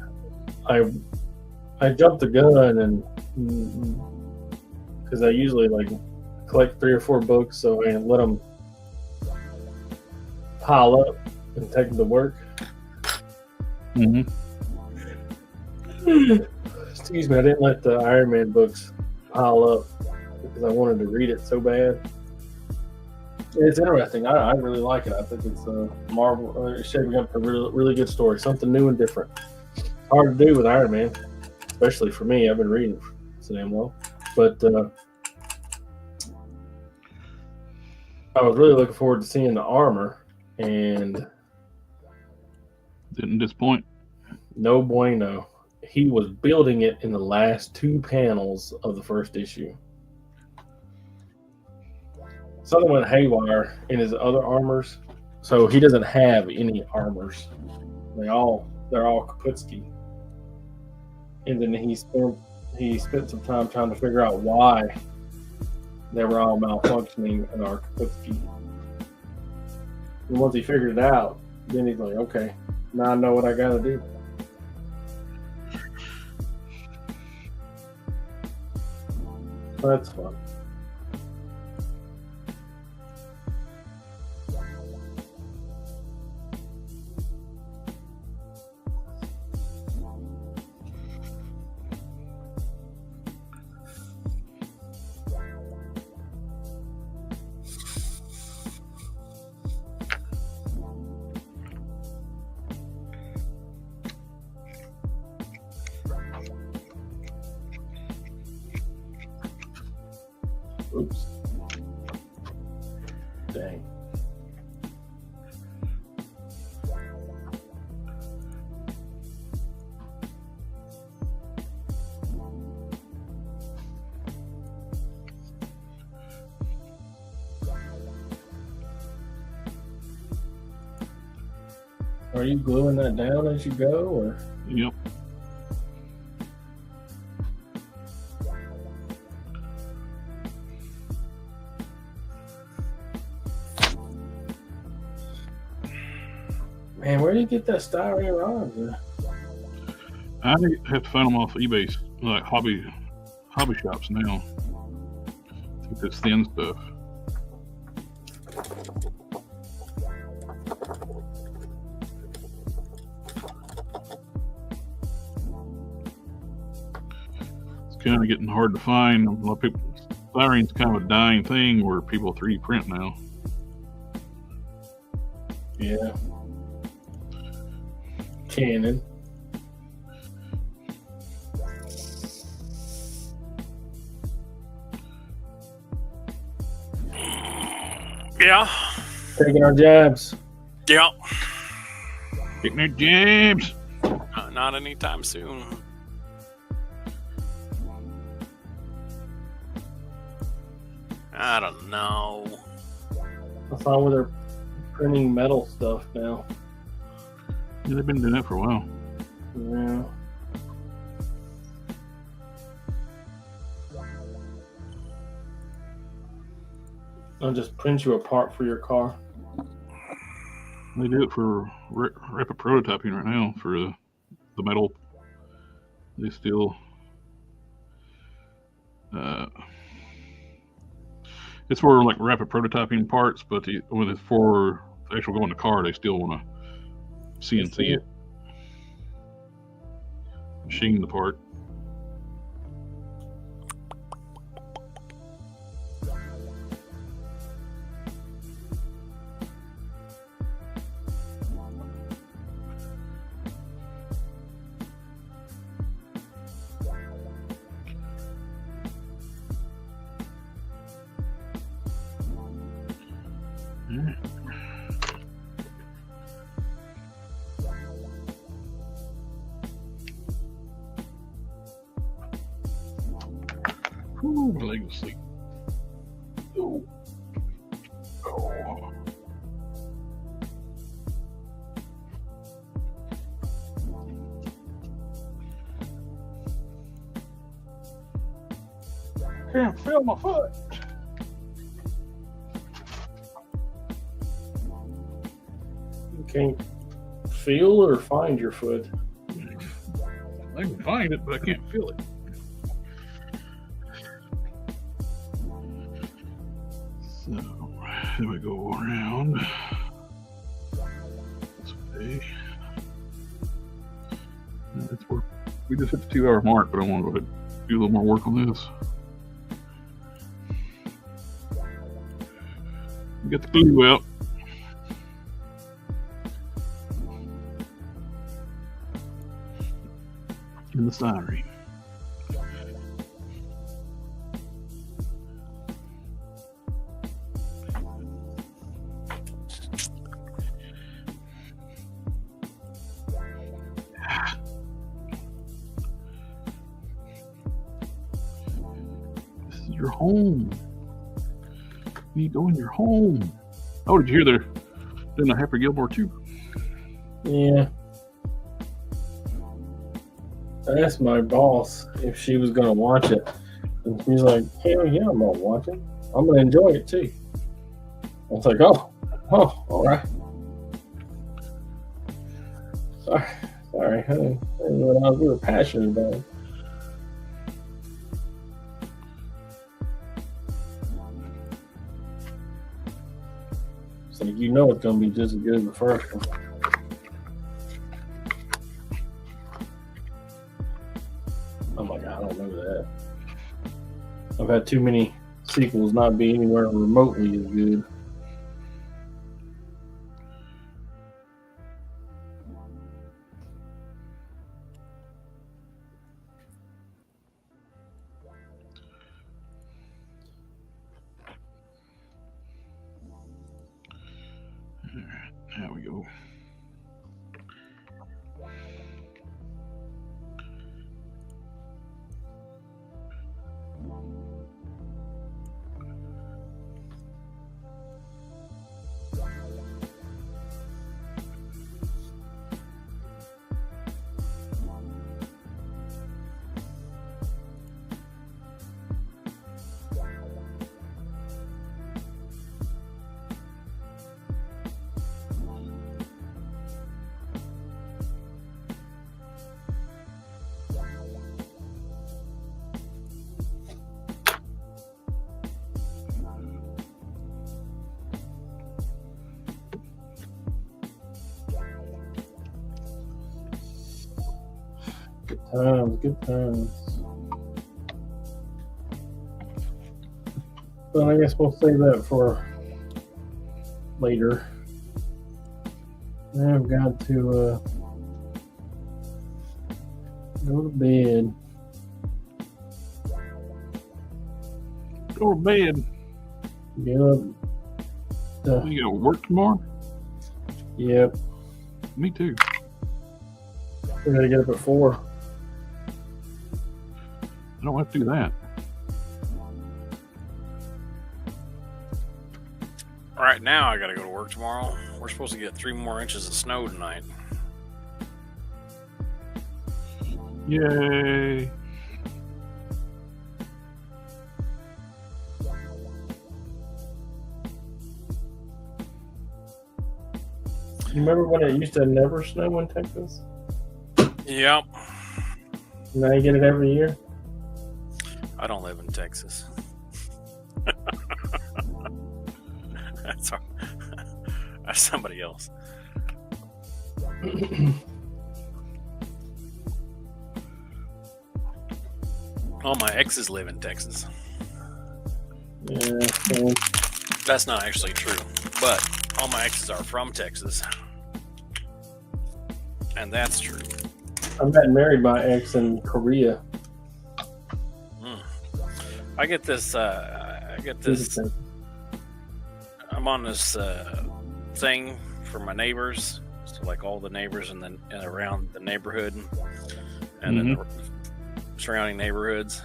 I jumped the gun and because I usually like collect 3 or 4 books, so I let them pile up and take them to work. Excuse me, I didn't let the Iron Man books pile up because I wanted to read it so bad. It's interesting. I really like it. I think it's Marvel. It's shaping up a really, really good story. Something new and different. Hard to do with Iron Man, especially for me. I've been reading so damn long. But I was really looking forward to seeing the armor, and didn't disappoint. No bueno. He was building it in the last 2 panels of the first issue. Something went haywire in his other armors, so he doesn't have any armors. They're all Kaputski. and then he spent some time trying to figure out why they were all malfunctioning in our cookie. And once he figured it out, then he's like, okay, now I know what I gotta do. That's fun. Oops. Dang. Are you gluing that down as you go, or? Yep. Man, where do you get that styrene rod? I have to find them off eBay, like hobby shops now. I think that's thin stuff. It's kind of getting hard to find. A lot of people, styrene's kind of a dying thing where people 3D print now. Yeah. Canon. Yeah. Taking our jabs. Yeah. Getting their jabs. Not anytime soon. I don't know. I saw where they're printing metal stuff now. Yeah, they've been doing that for a while. Yeah. I'll just print you a part for your car. They do it for rapid prototyping right now for the metal. They still it's for like rapid prototyping parts, but when it's for actual go in the car, they still want to CNC it, machine the part. Ooh, my leg was asleep. Oh. Oh. Can't feel my foot. You can't feel or find your foot. I can find it, but I can't feel it. So, then we go around this way. That's where we just hit the 2-hour mark, but I want to go ahead and do a little more work on this. We got the glue out. And the styrene. This is your home. You go in your home. Oh, did you hear they're doing a Happy Gilmore too? Yeah. asked my boss if she was going to watch it. And she's like, hell yeah, I'm going to watch it. I'm going to enjoy it too. I was like, oh, all right. Sorry, honey. We were passionate about it. So you know it's going to be just as good as the first one. I'm like, I don't know that. I've had too many sequels not be anywhere remotely as good. There we go. Good times. But I guess we'll save that for later. Now I've got to go to bed. Go to bed. Get up. You got to work tomorrow? Yep. Me too. We gotta get up at 4. I don't have to do that. Right now, I got to go to work tomorrow. We're supposed to get 3 more inches of snow tonight. Yay. You remember when it used to never snow in Texas? Yep. Now you get it every year? I don't live in Texas. That's somebody else. All my exes live in Texas. Yeah. So That's not actually true, but all my exes are from Texas, and that's true. I got married my ex in Korea. I get this. I'm on this thing for my neighbors, so like all the neighbors and around the neighborhood, and then the surrounding neighborhoods.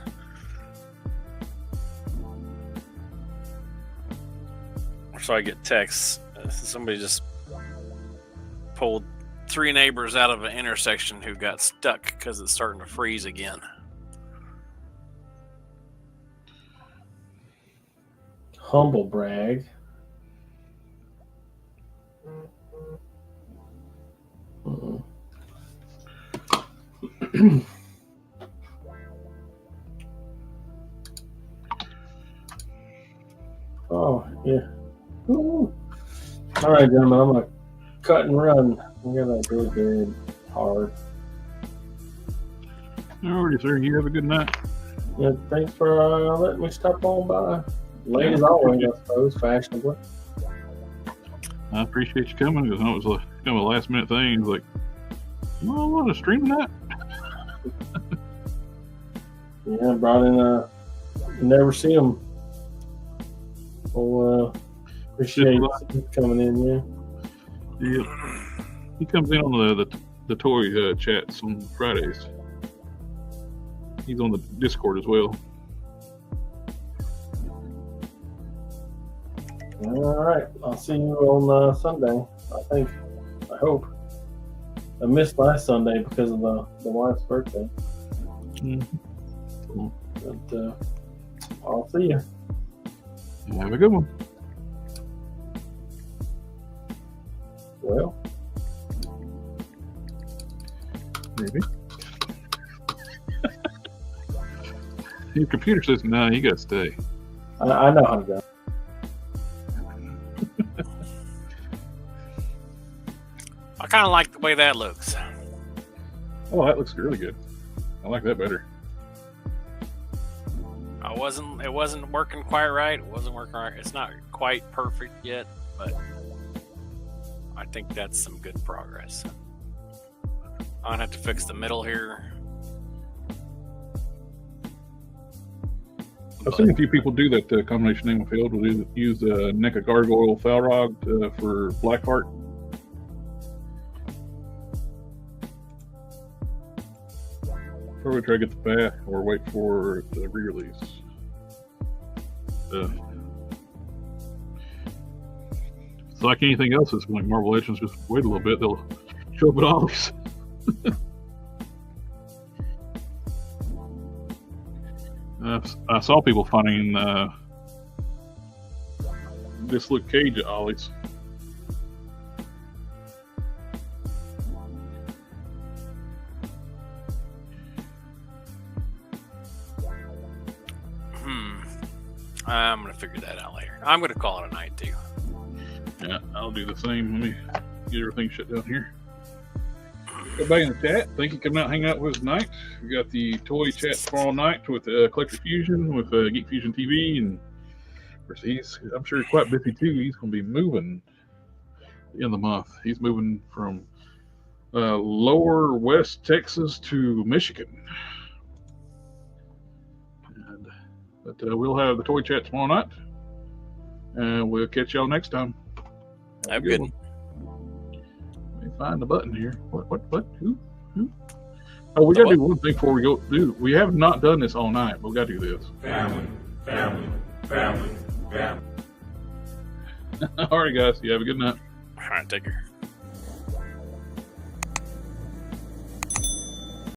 So I get texts. Somebody just pulled 3 neighbors out of an intersection who got stuck because it's starting to freeze again. Humble brag. Oh, yeah. Ooh. All right, gentlemen, I'm going to cut and run. I'm going to go to bed hard. Alrighty, sir. You have a good night. Yeah, thanks for letting me stop on by. Late as always, I suppose, fashionably. I appreciate you coming because I know it was kind of a last minute thing. It's like, I want to stream that. Yeah, I brought in you never see them. Well, appreciate you coming in, yeah. Yeah. He comes in on the toy chats on Fridays. He's on the Discord as well. All right, I'll see you on Sunday. I hope. I missed last Sunday because of the wife's birthday. But I'll see you. Have a good one. Well, maybe. Your computer says, no, you got to stay. I know how to go. I kind of like the way that looks. Oh, that looks really good. I like that better. It wasn't working quite right. It wasn't working right. It's not quite perfect yet, but I think that's some good progress. I'm gonna have to fix the middle here. I've seen a few people do that combination name of field. Will use the neck of gargoyle foul rod for Blackheart. Probably try to get the back or wait for the re-release. It's like anything else that's like Marvel Legends, just wait a little bit, they'll show up at Ollie's. I saw people finding this Luke Cage at Ollie's. I'm gonna figure that out later. I'm gonna call it a night too. Yeah, I'll do the same. Let me get everything shut down here. Go back in the chat. Thank you for coming out and hanging out with us tonight. We got the toy chat tomorrow night with Collector Fusion, with GeekFusionTV, and of course I'm sure he's quite busy too. He's going to be moving in the month. He's moving from lower West Texas to Michigan. But we'll have the toy chat tomorrow night, and we'll catch y'all next time. Have a good one. Let me find the button here. What? Who? Oh, we got to do one thing before we go. Dude, we have not done this all night, but we got to do this. Family. All right, guys. You have a good night. All right, take care.